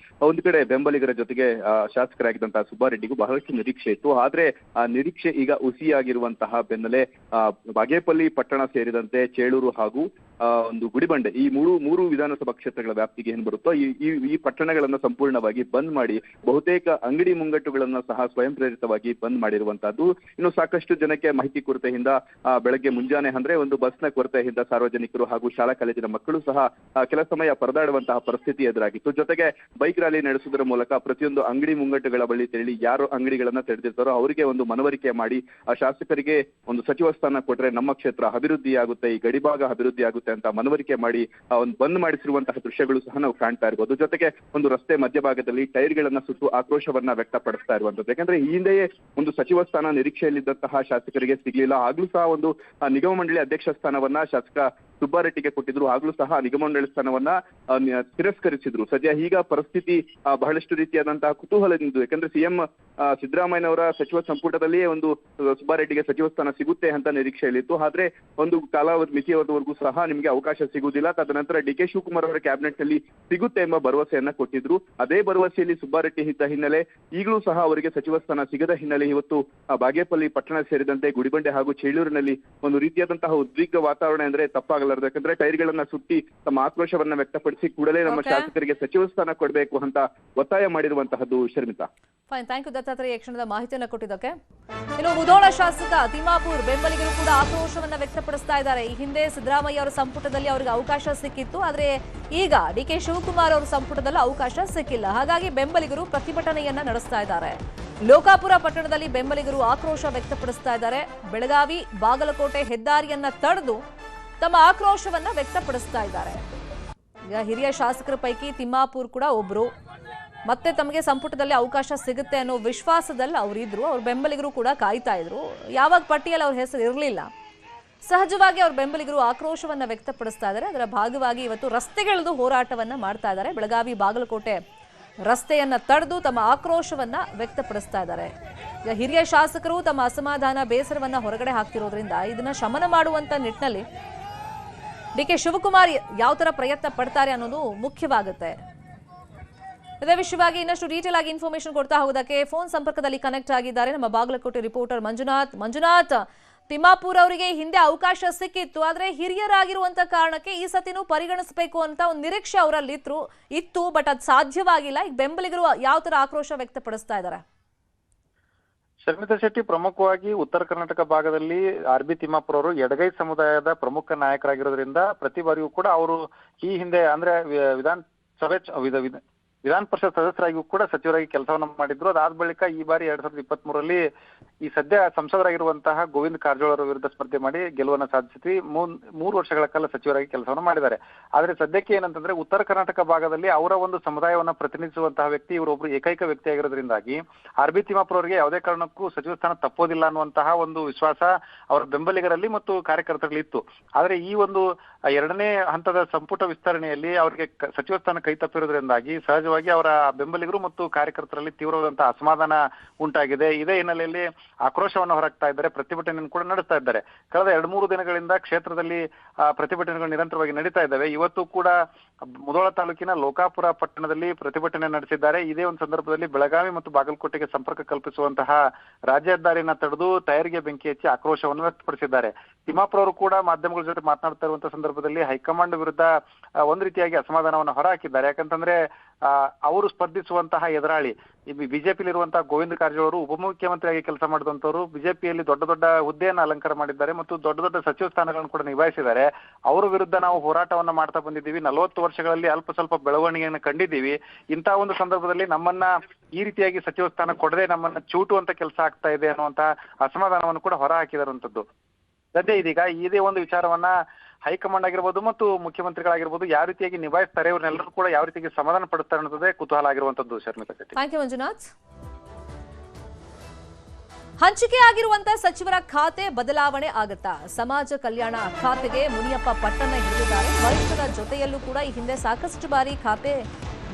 ಒಂದು ಕಡೆ ಬೆಂಬಲಿಗರ ಜೊತೆಗೆ ಶಾಸಕರಾಗಿದ್ದಂತಹ ಸುಬ್ಬಾರೆಡ್ಡಿಗೂ ಬಹಳಷ್ಟು ನಿರೀಕ್ಷೆ ಇತ್ತು. ಆದ್ರೆ ಆ ನಿರೀಕ್ಷೆ ಈಗ ಹುಸಿಯಾಗಿರುವಂತಹ ಬೆನ್ನಲ್ಲೇ ಬಾಗೇಪಲ್ಲಿ ಪಟ್ಟಣ ಸೇರಿದಂತೆ ಚೇಳೂರು ಹಾಗೂ ಒಂದು ಗುಡಿಬಂಡೆ ಈ ಮೂರು ವಿಧಾನಸಭಾ ಕ್ಷೇತ್ರಗಳ ವ್ಯಾಪ್ತಿಗೆ ಏನ್ ಬರುತ್ತೋ ಈ ಪಟ್ಟಣಗಳನ್ನ ಸಂಪೂರ್ಣವಾಗಿ ಬಂದ್ ಮಾಡಿ ಬಹುತೇಕ ಅಂಗಡಿ ಮುಂಗಟ್ಟುಗಳನ್ನ ಸಹ ಸ್ವಯಂ ಪ್ರೇರಿತವಾಗಿ ಬಂದ್ ಮಾಡಿರುವಂತಹದ್ದು. ಇನ್ನು ಸಾಕಷ್ಟು ಜನಕ್ಕೆ ಮಾಹಿತಿ ಕೊರತೆಯಿಂದ ಬೆಳಗ್ಗೆ ಮುಂಜಾನೆ ಅಂದ್ರೆ ಒಂದು ಬಸ್ನ ಕೊರತೆಯಿಂದ ಸಾರ್ವಜನಿಕರು ಹಾಗೂ ಶಾಲಾ ಕಾಲೇಜಿನ ಮಕ್ಕಳು ಸಹ ಕೆಲ ಸಮಯ ಪರದಾಡುವಂತಹ ಪರಿಸ್ಥಿತಿ ಎದುರಾಗಿತ್ತು. ಜೊತೆಗೆ ಬೈಕ್ ರ್ಯಾಲಿ ನಡೆಸುವುದರ ಮೂಲಕ ಪ್ರತಿಯೊಂದು ಅಂಗಡಿ ಮುಂಗಟ್ಟುಗಳ ಬಳಿ ತೆರಳಿ ಯಾರು ಅಂಗಡಿಗಳನ್ನ ತೆರೆದಿರ್ತಾರೋ ಅವರಿಗೆ ಒಂದು ಮನವರಿಕೆ ಮಾಡಿ ಆ ಶಾಸಕರಿಗೆ ಒಂದು ಸಚಿವ ಸ್ಥಾನ ಕೊಟ್ರೆ ನಮ್ಮ ಕ್ಷೇತ್ರ ಅಭಿವೃದ್ಧಿ ಆಗುತ್ತೆ, ಈ ಗಡಿಭಾಗ ಅಭಿವೃದ್ಧಿ ಆಗುತ್ತೆ ಅಂತ ಮನವರಿಕೆ ಮಾಡಿ ಒಂದು ಬಂದ್ ಮಾಡಿಸಿರುವಂತಹ ದೃಶ್ಯಗಳು ಸಹ ನಾವು ಕಾಣ್ತಾ ಇರ್ಬೋದು. ಜೊತೆಗೆ ಒಂದು ರಸ್ತೆ ಮಧ್ಯಭಾಗದಲ್ಲಿ ಟೈರ್ಗಳನ್ನ ಸುಟ್ಟು ಆಕ್ರೋಶವನ್ನ ವ್ಯಕ್ತಪಡಿಸ್ತಾ ಇರುವಂತದ್ದು. ಯಾಕಂದ್ರೆ ಈ ಹಿಂದೆಯೇ ಒಂದು ಸಚಿವ ಸ್ಥಾನ ನಿರೀಕ್ಷೆಯಲ್ಲಿದ್ದಂತಹ ಶಾಸಕರಿಗೆ ಸಿಗ್ಲಿಲ್ಲ. ಆಗ್ಲೂ ಸಹ ಒಂದು ನಿಗಮ ಮಂಡಳಿ ಅಧ್ಯಕ್ಷ ಸ್ಥಾನವನ್ನ ಶಾಸಕ ಸುಬ್ಬಾರೆಡ್ಡಿಗೆ ಕೊಟ್ಟಿದ್ರು. ಆಗ್ಲೂ ಸಹ ನಿಗಮ ಮಂಡಳಿ ಸ್ಥಾನವನ್ನ ತಿರಸ್ಕರಿಸಿದ್ರು. ಸದ್ಯ ಈಗ ಪರಿಸ್ಥಿತಿ ಬಹಳಷ್ಟು ರೀತಿಯಾದಂತಹ ಕುತೂಹಲದಿಂದ, ಯಾಕಂದ್ರೆ ಸಿಎಂ ಸಿದ್ದರಾಮಯ್ಯನವರ ಸಚಿವ ಸಂಪುಟದಲ್ಲಿಯೇ ಒಂದು ಸುಬ್ಬಾರೆಡ್ಡಿಗೆ ಸಚಿವ ಸ್ಥಾನ ಸಿಗುತ್ತೆ ಅಂತ ನಿರೀಕ್ಷೆಯಲ್ಲಿತ್ತು. ಆದ್ರೆ ಒಂದು ಕಾಲಾವಧಿ ಮಿತಿಯವರೆಗೂ ಸಹ ನಿಮಗೆ ಅವಕಾಶ ಸಿಗುವುದಿಲ್ಲ. ತದನಂತರ ಡಿ.ಕೆ. ಶಿವಕುಮಾರ್ ಅವರ ಕ್ಯಾಬಿನೆಟ್ ನಲ್ಲಿ ಸಿಗುತ್ತೆ ಎಂಬ ಭರವಸೆಯನ್ನ ಕೊಟ್ಟಿದ್ರು. ಅದೇ ಭರವಸೆಯಲ್ಲಿ ಸುಬ್ಬಾರೆಡ್ಡಿ ಇದ್ದ ಹಿನ್ನೆಲೆ ಈಗಲೂ ಸಹ ಅವರಿಗೆ ಸಚಿವ ಸ್ಥಾನ ಸಿಗದ ಹಿನ್ನೆಲೆ ಇವತ್ತು ಬಾಗೇಪಲ್ಲಿ ಪಟ್ಟಣ ಸೇರಿದಂತೆ ಗುಡಿಬಂಡೆ ಹಾಗೂ ಚೇಳೂರಿನಲ್ಲಿ ಒಂದು ರೀತಿಯಾದಂತಹ ಉದ್ವಿಗ್ನ ವಾತಾವರಣ ಅಂದ್ರೆ ತಪ್ಪಾಗಲಾರದು. ಯಾಕಂದ್ರೆ ಟೈರ್ಗಳನ್ನ ಸುಟ್ಟಿ ತಮ್ಮ ಆಕ್ರೋಶವನ್ನ ವ್ಯಕ್ತಪಡಿಸಿ ಕೂಡಲೇ ನಮ್ಮ ಶಾಸಕರಿಗೆ ಸಚಿವ ಸ್ಥಾನ ಕೊಡಬೇಕು ಅಂತ ಒತ್ತಾಯ ಮಾಡಿರುವಂತಹದ್ದು. Sharmita, fine, thank you Dattatreya ಕ್ಷಣದ ಮಾಹಿತಿಯನ್ನು ಕೊಟ್ಟಿದ್ದಕ್ಕೆ. ಇನ್ನು ಮುಧೋಳ ಶಾಸಕ ತಿಮ್ಮಾಪುರ್ ಬೆಂಬಲಿಗರು ಕೂಡ ಆಕ್ರೋಶವನ್ನ ವ್ಯಕ್ತಪಡಿಸ್ತಾ ಇದ್ದಾರೆ. ಈ ಹಿಂದೆ ಸಿದ್ದರಾಮಯ್ಯ ಅವರ ಸಂಪುಟದಲ್ಲಿ ಅವರಿಗೆ ಅವಕಾಶ ಸಿಕ್ಕಿತ್ತು, ಆದ್ರೆ ಈಗ ಡಿ.ಕೆ. ಶಿವಕುಮಾರ್ ಅವರ ಸಂಪುಟದಲ್ಲಿ ಅವಕಾಶ ಸಿಕ್ಕಿಲ್ಲ. ಹಾಗಾಗಿ ಬೆಂಬಲಿಗರು ಪ್ರತಿಭಟನೆಯನ್ನ ನಡೆಸ್ತಾ ಇದ್ದಾರೆ. ಲೋಕಾಪುರ ಪಟ್ಟಣದಲ್ಲಿ ಬೆಂಬಲಿಗರು ಆಕ್ರೋಶ ವ್ಯಕ್ತಪಡಿಸ್ತಾ ಇದ್ದಾರೆ. ಬೆಳಗಾವಿ ಬಾಗಲಕೋಟೆ ಹೆದ್ದಾರಿಯನ್ನ ತಡೆದು ತಮ್ಮ ಆಕ್ರೋಶವನ್ನ ವ್ಯಕ್ತಪಡಿಸ್ತಾ ಇದ್ದಾರೆ. ಈಗ ಹಿರಿಯ ಶಾಸಕರ ಪೈಕಿ ತಿಮ್ಮಾಪುರ್ ಕೂಡ ಒಬ್ರು. ಮತ್ತೆ ತಮಗೆ ಸಂಪುಟದಲ್ಲಿ ಅವಕಾಶ ಸಿಗುತ್ತೆ ಅನ್ನೋ ವಿಶ್ವಾಸದಲ್ಲಿ ಅವರಿದ್ರು. ಅವ್ರ ಬೆಂಬಲಿಗರು ಕೂಡ ಕಾಯ್ತಾ ಇದ್ರು. ಯಾವಾಗ ಪಟ್ಟಿಯಲ್ಲಿ ಅವ್ರ ಹೆಸರು ಇರಲಿಲ್ಲ, ಸಹಜವಾಗಿ ಅವ್ರ ಬೆಂಬಲಿಗರು ಆಕ್ರೋಶವನ್ನ ವ್ಯಕ್ತಪಡಿಸ್ತಾ ಇದ್ದಾರೆ. ಅದರ ಭಾಗವಾಗಿ ಇವತ್ತು ರಸ್ತೆಗಿಳಿದು ಹೋರಾಟವನ್ನ ಮಾಡ್ತಾ ಇದ್ದಾರೆ. ಬೆಳಗಾವಿ ಬಾಗಲಕೋಟೆ ರಸ್ತೆಯನ್ನ ತಡೆದು ತಮ್ಮ ಆಕ್ರೋಶವನ್ನ ವ್ಯಕ್ತಪಡಿಸ್ತಾ ಇದ್ದಾರೆ. ಈಗ ಹಿರಿಯ ಶಾಸಕರು ತಮ್ಮ ಅಸಮಾಧಾನ ಬೇಸರವನ್ನ ಹೊರಗಡೆ ಹಾಕ್ತಿರೋದ್ರಿಂದ ಇದನ್ನ ಶಮನ ಮಾಡುವಂತ ನಿಟ್ಟಿನಲ್ಲಿ ಡಿ.ಕೆ. ಶಿವಕುಮಾರ್ ಯಾವ ತರ ಪ್ರಯತ್ನ ಪಡ್ತಾರೆ ಅನ್ನೋದು ಮುಖ್ಯವಾಗುತ್ತೆ. ಇದೇ ವಿಷಯವಾಗಿ ಇನ್ನಷ್ಟು ಡೀಟೇಲ್ ಆಗಿ ಇನ್ಫಾರ್ಮೇಶನ್ ಕೊಡ್ತಾ ಹೋಗೋದಕ್ಕೆ ಫೋನ್ ಸಂಪರ್ಕದಲ್ಲಿ ಕನೆಕ್ಟ್ ಆಗಿದ್ದಾರೆ ನಮ್ಮ ಬಾಗಲಕೋಟೆ ರಿಪೋರ್ಟರ್ ಮಂಜುನಾಥ್. ತಿಮ್ಮಾಪುರ್ ಅವರಿಗೆ ಹಿಂದೆ ಅವಕಾಶ ಸಿಕ್ಕಿತ್ತು, ಆದ್ರೆ ಹಿರಿಯರಾಗಿರುವಂತ ಕಾರಣಕ್ಕೆ ಈ ಸತಿನೂ ಪರಿಗಣಿಸಬೇಕು ಅಂತ ಒಂದು ನಿರೀಕ್ಷೆ ಅವರಲ್ಲಿ ಇತ್ತು, ಬಟ್ ಅದು ಸಾಧ್ಯವಾಗಿಲ್ಲ. ಈಗ ಬೆಂಬಲಿಗರು ಯಾವ ತರ ಆಕ್ರೋಶ ವ್ಯಕ್ತಪಡಿಸ್ತಾ ಇದ್ದಾರೆ? ಶರ್ಮಿತಾ ಶೆಟ್ಟಿ, ಪ್ರಮುಖವಾಗಿ ಉತ್ತರ ಕರ್ನಾಟಕ ಭಾಗದಲ್ಲಿ ಆರ್.ಬಿ. ತಿಮ್ಮಾಪುರ್ ಅವರು ಎಡಗೈ ಸಮುದಾಯದ ಪ್ರಮುಖ ನಾಯಕರಾಗಿರೋದ್ರಿಂದ ಪ್ರತಿ ಬಾರಿಯೂ ಕೂಡ ಅವರು ಈ ಹಿಂದೆ ಅಂದ್ರೆ ವಿಧಾನ ಪರಿಷತ್ ಸದಸ್ಯರಾಗಿಯೂ ಕೂಡ ಸಚಿವರಾಗಿ ಕೆಲಸವನ್ನ ಮಾಡಿದ್ರು. ಅದಾದ ಬಳಿಕ ಈ ಬಾರಿ 2023ರಲ್ಲಿ ಈ ಸದ್ಯ ಸಂಸದರಾಗಿರುವಂತಹ ಗೋವಿಂದ ಕಾರಜೋಳ ಅವರ ವಿರುದ್ಧ ಸ್ಪರ್ಧೆ ಮಾಡಿ ಗೆಲುವನ್ನ ಸಾಧಿಸಿ 3 ವರ್ಷಗಳ ಕಾಲ ಸಚಿವರಾಗಿ ಕೆಲಸವನ್ನ ಮಾಡಿದ್ದಾರೆ. ಆದ್ರೆ ಸದ್ಯಕ್ಕೆ ಏನಂತಂದ್ರೆ ಉತ್ತರ ಕರ್ನಾಟಕ ಭಾಗದಲ್ಲಿ ಅವರ ಒಂದು ಸಮುದಾಯವನ್ನ ಪ್ರತಿನಿಧಿಸುವಂತಹ ವ್ಯಕ್ತಿ ಇವರೊಬ್ರು ಏಕೈಕ ವ್ಯಕ್ತಿ ಆಗಿರೋದ್ರಿಂದಾಗಿ ಆರ್.ಬಿ. ತಿಮ್ಮಾಪುರ್ ಅವರಿಗೆ ಯಾವುದೇ ಕಾರಣಕ್ಕೂ ಸಚಿವ ಸ್ಥಾನ ತಪ್ಪೋದಿಲ್ಲ ಅನ್ನುವಂತಹ ಒಂದು ವಿಶ್ವಾಸ ಅವರ ಬೆಂಬಲಿಗರಲ್ಲಿ ಮತ್ತು ಕಾರ್ಯಕರ್ತರಲ್ಲಿ ಇತ್ತು. ಆದ್ರೆ ಈ ಒಂದು 2ನೇ ಹಂತದ ಸಂಪುಟ ವಿಸ್ತರಣೆಯಲ್ಲಿ ಅವರಿಗೆ ಸಚಿವ ಸ್ಥಾನ ಕೈ ತಪ್ಪಿರೋದ್ರಿಂದಾಗಿ ಸಹಜವಾಗಿ ಅವರ ಬೆಂಬಲಿಗರು ಮತ್ತು ಕಾರ್ಯಕರ್ತರಲ್ಲಿ ತೀವ್ರವಾದಂತಹ ಅಸಮಾಧಾನ ಉಂಟಾಗಿದೆ. ಇದೇ ಹಿನ್ನೆಲೆಯಲ್ಲಿ ಆಕ್ರೋಶವನ್ನು ಹೊರಗ್ತಾ ಇದ್ದಾರೆ, ಪ್ರತಿಭಟನೆಯನ್ನು ಕೂಡ ನಡೆಸ್ತಾ ಇದ್ದಾರೆ. ಕಳೆದ 2-3 ದಿನಗಳಿಂದ ಕ್ಷೇತ್ರದಲ್ಲಿ ಪ್ರತಿಭಟನೆಗಳು ನಿರಂತರವಾಗಿ ನಡೀತಾ ಇದ್ದಾವೆ. ಇವತ್ತು ಕೂಡ ಮುಧೋಳ ತಾಲೂಕಿನ ಲೋಕಾಪುರ ಪಟ್ಟಣದಲ್ಲಿ ಪ್ರತಿಭಟನೆ ನಡೆಸಿದ್ದಾರೆ. ಇದೇ ಒಂದು ಸಂದರ್ಭದಲ್ಲಿ ಬೆಳಗಾವಿ ಮತ್ತು ಬಾಗಲಕೋಟೆಗೆ ಸಂಪರ್ಕ ಕಲ್ಪಿಸುವಂತಹ ರಾಜ್ಯ ಹೆದ್ದಾರಿಯನ್ನ ತಡೆದು ಟೈರ್ಗೆ ಬೆಂಕಿ ಹಚ್ಚಿ ಆಕ್ರೋಶವನ್ನು ವ್ಯಕ್ತಪಡಿಸಿದ್ದಾರೆ. ತಿಮ್ಮಾಪುರ್ ಅವರು ಕೂಡ ಮಾಧ್ಯಮಗಳ ಜೊತೆ ಮಾತನಾಡ್ತಾ ಇರುವಂತಹ ಸಂದರ್ಭದಲ್ಲಿ ಹೈಕಮಾಂಡ್ ವಿರುದ್ಧ ಒಂದ್ ರೀತಿಯಾಗಿ ಅಸಮಾಧಾನವನ್ನು ಹೊರಹಾಕಿದ್ದಾರೆ. ಯಾಕಂತಂದ್ರೆ ಅವರು ಸ್ಪರ್ಧಿಸುವಂತಹ ಎದುರಾಳಿ ಬಿಜೆಪಿಯಲ್ಲಿರುವಂತಹ ಗೋವಿಂದ ಕಾರಜೋಳ ಅವರು ಉಪಮುಖ್ಯಮಂತ್ರಿಯಾಗಿ ಕೆಲಸ ಮಾಡಿದಂತವರು ಬಿಜೆಪಿಯಲ್ಲಿ ದೊಡ್ಡ ದೊಡ್ಡ ಹುದ್ದೆಯನ್ನು ಅಲಂಕಾರ ಮಾಡಿದ್ದಾರೆ ಮತ್ತು ದೊಡ್ಡ ದೊಡ್ಡ ಸಚಿವ ಸ್ಥಾನಗಳನ್ನು ಕೂಡ ನಿಭಾಯಿಸಿದ್ದಾರೆ. ಅವರ ವಿರುದ್ಧ ನಾವು ಹೋರಾಟವನ್ನ ಮಾಡ್ತಾ ಬಂದಿದ್ದೀವಿ. 40 ವರ್ಷಗಳಲ್ಲಿ ಅಲ್ಪ ಸ್ವಲ್ಪ ಬೆಳವಣಿಗೆಯನ್ನು ಕಂಡಿದ್ದೀವಿ. ಇಂತಹ ಒಂದು ಸಂದರ್ಭದಲ್ಲಿ ನಮ್ಮನ್ನ ಈ ರೀತಿಯಾಗಿ ಸಚಿವ ಸ್ಥಾನ ಕೊಡದೆ ನಮ್ಮನ್ನ ಚೂಟುವಂತ ಕೆಲಸ ಆಗ್ತಾ ಇದೆ ಅನ್ನುವಂತ ಅಸಮಾಧಾನವನ್ನು ಕೂಡ ಹೊರ ಹಾಕಿದಾರಂತದ್ದು. ಸದ್ಯ ಇದೀಗ ಇದೇ ಒಂದು ವಿಚಾರವನ್ನ ಹೈಕಮಾಂಡ್ ಆಗಿರ್ಬೋದು ಮತ್ತು ಮುಖ್ಯಮಂತ್ರಿಗಳಾಗಿರ್ಬೋದು ಯಾವ ರೀತಿಯಾಗಿ ನಿಭಾಯಿಸ್ತಾರೆ, ಇವ್ರನ್ನೆಲ್ಲರೂ ಕೂಡ ಯಾವ ರೀತಿಯಾಗಿ ಸಮಾಧಾನ ಪಡಿಸ್ತಾರೆ ಅನ್ನೋದೇ ಕುತೂಹಲ ಆಗಿರುವಂತದ್ದು. Sharmita Shetty, thank you Manjunath. ಹಂಚಿಕೆ ಆಗಿರುವಂತಹ ಸಚಿವರ ಖಾತೆ ಬದಲಾವಣೆ ಆಗುತ್ತಾ? ಸಮಾಜ ಕಲ್ಯಾಣ ಖಾತೆಗೆ ಮುನಿಯಪ್ಪ ಪಟ್ಟಣ ಹಿಡಿದಿದ್ದಾರೆ. ವರಿಷ್ಠರ ಜೊತೆಯಲ್ಲೂ ಕೂಡ ಈ ಹಿಂದೆ ಸಾಕಷ್ಟು ಬಾರಿ ಖಾತೆ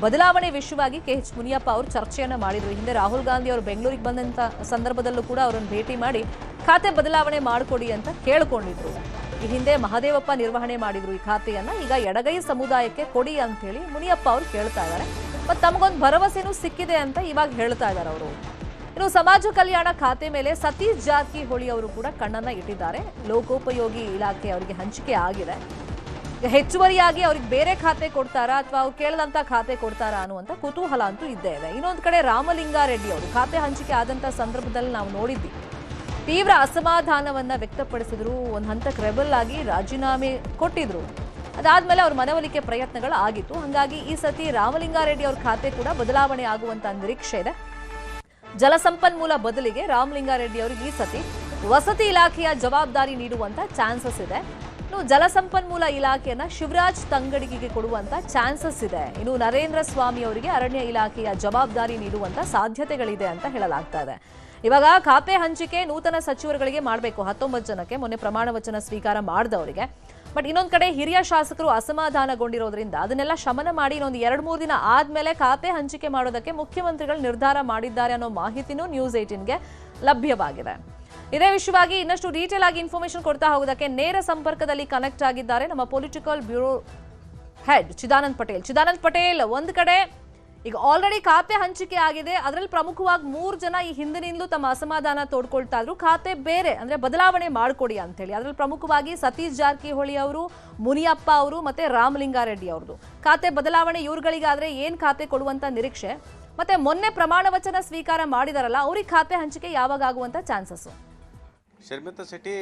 ಬದಲಾವಣೆ ವಿಷಯವಾಗಿ ಕೆ.ಎಚ್. ಮುನಿಯಪ್ಪ ಅವರು ಚರ್ಚೆಯನ್ನ ಮಾಡಿದ್ರು. ಹಿಂದೆ ರಾಹುಲ್ ಗಾಂಧಿ ಅವರು ಬೆಂಗಳೂರಿಗೆ ಬಂದಂತ ಸಂದರ್ಭದಲ್ಲೂ ಕೂಡ ಅವರನ್ನು ಭೇಟಿ ಮಾಡಿ ಖಾತೆ ಬದಲಾವಣೆ ಮಾಡಿಕೊಡಿ ಅಂತ ಕೇಳಿಕೊಂಡಿದ್ರು. ಈ ಹಿಂದೆ ಮಹದೇವಪ್ಪ ನಿರ್ವಹಣೆ ಮಾಡಿದ್ರು ಈ ಖಾತೆಯನ್ನ. ಈಗ ಎಡಗೈ ಸಮುದಾಯಕ್ಕೆ ಕೊಡಿ ಅಂತ ಹೇಳಿ ಮುನಿಯಪ್ಪ ಅವರು ಕೇಳ್ತಾ ಇದ್ದಾರೆ. ಮತ್ತು ತಮಗೊಂದು ಭರವಸೆನೂ ಸಿಕ್ಕಿದೆ ಅಂತ ಇವಾಗ ಹೇಳ್ತಾ ಇದ್ದಾರೆ ಅವರು. ಇನ್ನು ಸಮಾಜ ಕಲ್ಯಾಣ ಖಾತೆ ಮೇಲೆ ಸತೀಶ್ ಜಾರಕಿಹೊಳಿ ಅವರು ಕೂಡ ಕಣ್ಣನ್ನ ಇಟ್ಟಿದ್ದಾರೆ. ಲೋಕೋಪಯೋಗಿ ಇಲಾಖೆ ಅವರಿಗೆ ಹಂಚಿಕೆ ಆಗಿದೆ. ಈಗ ಹೆಚ್ಚುವರಿಯಾಗಿ ಅವ್ರಿಗೆ ಬೇರೆ ಖಾತೆ ಕೊಡ್ತಾರಾ ಅಥವಾ ಅವ್ರು ಕೇಳದಂತ ಖಾತೆ ಕೊಡ್ತಾರಾ ಅನ್ನುವಂಥ ಕುತೂಹಲ ಅಂತೂ ಇದ್ದೇ ಇದೆ. ಇನ್ನೊಂದು ಕಡೆ ರಾಮಲಿಂಗಾರೆಡ್ಡಿ ಅವರು ಖಾತೆ ಹಂಚಿಕೆ ಆದಂತ ಸಂದರ್ಭದಲ್ಲಿ ನಾವು ನೋಡಿದ್ವಿ, ತೀವ್ರ ಅಸಮಾಧಾನವನ್ನ ವ್ಯಕ್ತಪಡಿಸಿದ್ರು, ಒಂದು ಹಂತಕ್ಕೆ ರೆಬಲ್ ಆಗಿ ರಾಜೀನಾಮೆ ಕೊಟ್ಟಿದ್ರು. ಅದಾದ್ಮೇಲೆ ಅವ್ರ ಮನವೊಲಿಕೆ ಪ್ರಯತ್ನಗಳು ಆಗಿತ್ತು. ಹಾಗಾಗಿ ಈ ಸತಿ ರಾಮಲಿಂಗಾರೆಡ್ಡಿ ಅವ್ರ ಖಾತೆ ಕೂಡ ಬದಲಾವಣೆ ಆಗುವಂತ ನಿರೀಕ್ಷೆ ಇದೆ. ಜಲಸಂಪನ್ಮೂಲ ಬದಲಿಗೆ ರಾಮಲಿಂಗಾರೆಡ್ಡಿ ಅವರಿಗೆ ಈ ಸತಿ ವಸತಿ ಇಲಾಖೆಯ ಜವಾಬ್ದಾರಿ ನೀಡುವಂತ ಚಾನ್ಸಸ್ ಇದೆ. ಇನ್ನು ಜಲಸಂಪನ್ಮೂಲ ಇಲಾಖೆಯನ್ನ ಶಿವರಾಜ್ ತಂಗಡಿಗೆ ಕೊಡುವಂತ ಚಾನ್ಸಸ್ ಇದೆ. ಇನ್ನು ನರೇಂದ್ರ ಸ್ವಾಮಿ ಅವರಿಗೆ ಅರಣ್ಯ ಇಲಾಖೆಯ ಜವಾಬ್ದಾರಿ ನೀಡುವಂತ ಸಾಧ್ಯತೆಗಳಿದೆ ಅಂತ ಹೇಳಲಾಗ್ತಾ ಇದೆ. ಇವಾಗ ಖಾತೆ ಹಂಚಿಕೆ ನೂತನ ಸಚಿವರುಗಳಿಗೆ ಮಾಡಬೇಕು, 19 ಜನಕ್ಕೆ ಮೊನ್ನೆ ಪ್ರಮಾಣ ವಚನ ಸ್ವೀಕಾರ ಮಾಡಿದವರಿಗೆ. ಬಟ್ ಇನ್ನೊಂದು ಕಡೆ ಹಿರಿಯ ಶಾಸಕರು ಅಸಮಾಧಾನಗೊಂಡಿರೋದ್ರಿಂದ ಅದನ್ನೆಲ್ಲ ಶಮನ ಮಾಡಿ ಇನ್ನೊಂದು 2-3 ದಿನ ಆದ್ಮೇಲೆ ಖಾತೆ ಹಂಚಿಕೆ ಮಾಡೋದಕ್ಕೆ ಮುಖ್ಯಮಂತ್ರಿಗಳು ನಿರ್ಧಾರ ಮಾಡಿದ್ದಾರೆ ಅನ್ನೋ ಮಾಹಿತಿನೂ ನ್ಯೂಸ್ 18ಗೆ ಲಭ್ಯವಾಗಿದೆ. ಇದೇ ವಿಷಯವಾಗಿ ಇನ್ನಷ್ಟು ಡೀಟೇಲ್ ಆಗಿ ಇನ್ಫಾರ್ಮೇಶನ್ ಕೊಡ್ತಾ ಹೋಗೋದಕ್ಕೆ ನೇರ ಸಂಪರ್ಕದಲ್ಲಿ ಕನೆಕ್ಟ್ ಆಗಿದ್ದಾರೆ ನಮ್ಮ political bureau head Chidanand Patel. Chidanand Patel, ಒಂದು ಕಡೆ ಈಗ ಆಲ್ರೆಡಿ ಖಾತೆ ಹಂಚಿಕೆ ಆಗಿದೆ, ಅದರಲ್ಲಿ ಪ್ರಮುಖವಾಗಿ 3 ಜನ ಈ ಹಿಂದಿನಿಂದಲೂ ತಮ್ಮ ಅಸಮಾಧಾನ ತೋಡ್ಕೊಳ್ತಾ ಇದ್ರು, ಖಾತೆ ಬೇರೆ ಅಂದ್ರೆ ಬದಲಾವಣೆ ಮಾಡ್ಕೊಡಿ ಅಂತ ಹೇಳಿ. ಅದರಲ್ಲಿ ಪ್ರಮುಖವಾಗಿ ಸತೀಶ್ ಜಾರಕಿಹೊಳಿ ಅವರು, ಮುನಿಯಪ್ಪ ಅವರು ಮತ್ತೆ ರಾಮಲಿಂಗಾರೆಡ್ಡಿ ಅವ್ರದ್ದು ಖಾತೆ ಬದಲಾವಣೆ. ಇವ್ರುಗಳಿಗಾದ್ರೆ ಏನ್ ಖಾತೆ ಕೊಡುವಂತ ನಿರೀಕ್ಷೆ, ಮತ್ತೆ ಮೊನ್ನೆ ಪ್ರಮಾಣ ವಚನ ಸ್ವೀಕಾರ ಮಾಡಿದಾರಲ್ಲ ಅವ್ರಿಗೆ ಖಾತೆ ಹಂಚಿಕೆ ಯಾವಾಗ ಆಗುವಂತ ಚಾನ್ಸಸ್? ಶರ್ಮಿತಾ ಶೆಟ್ಟಿ,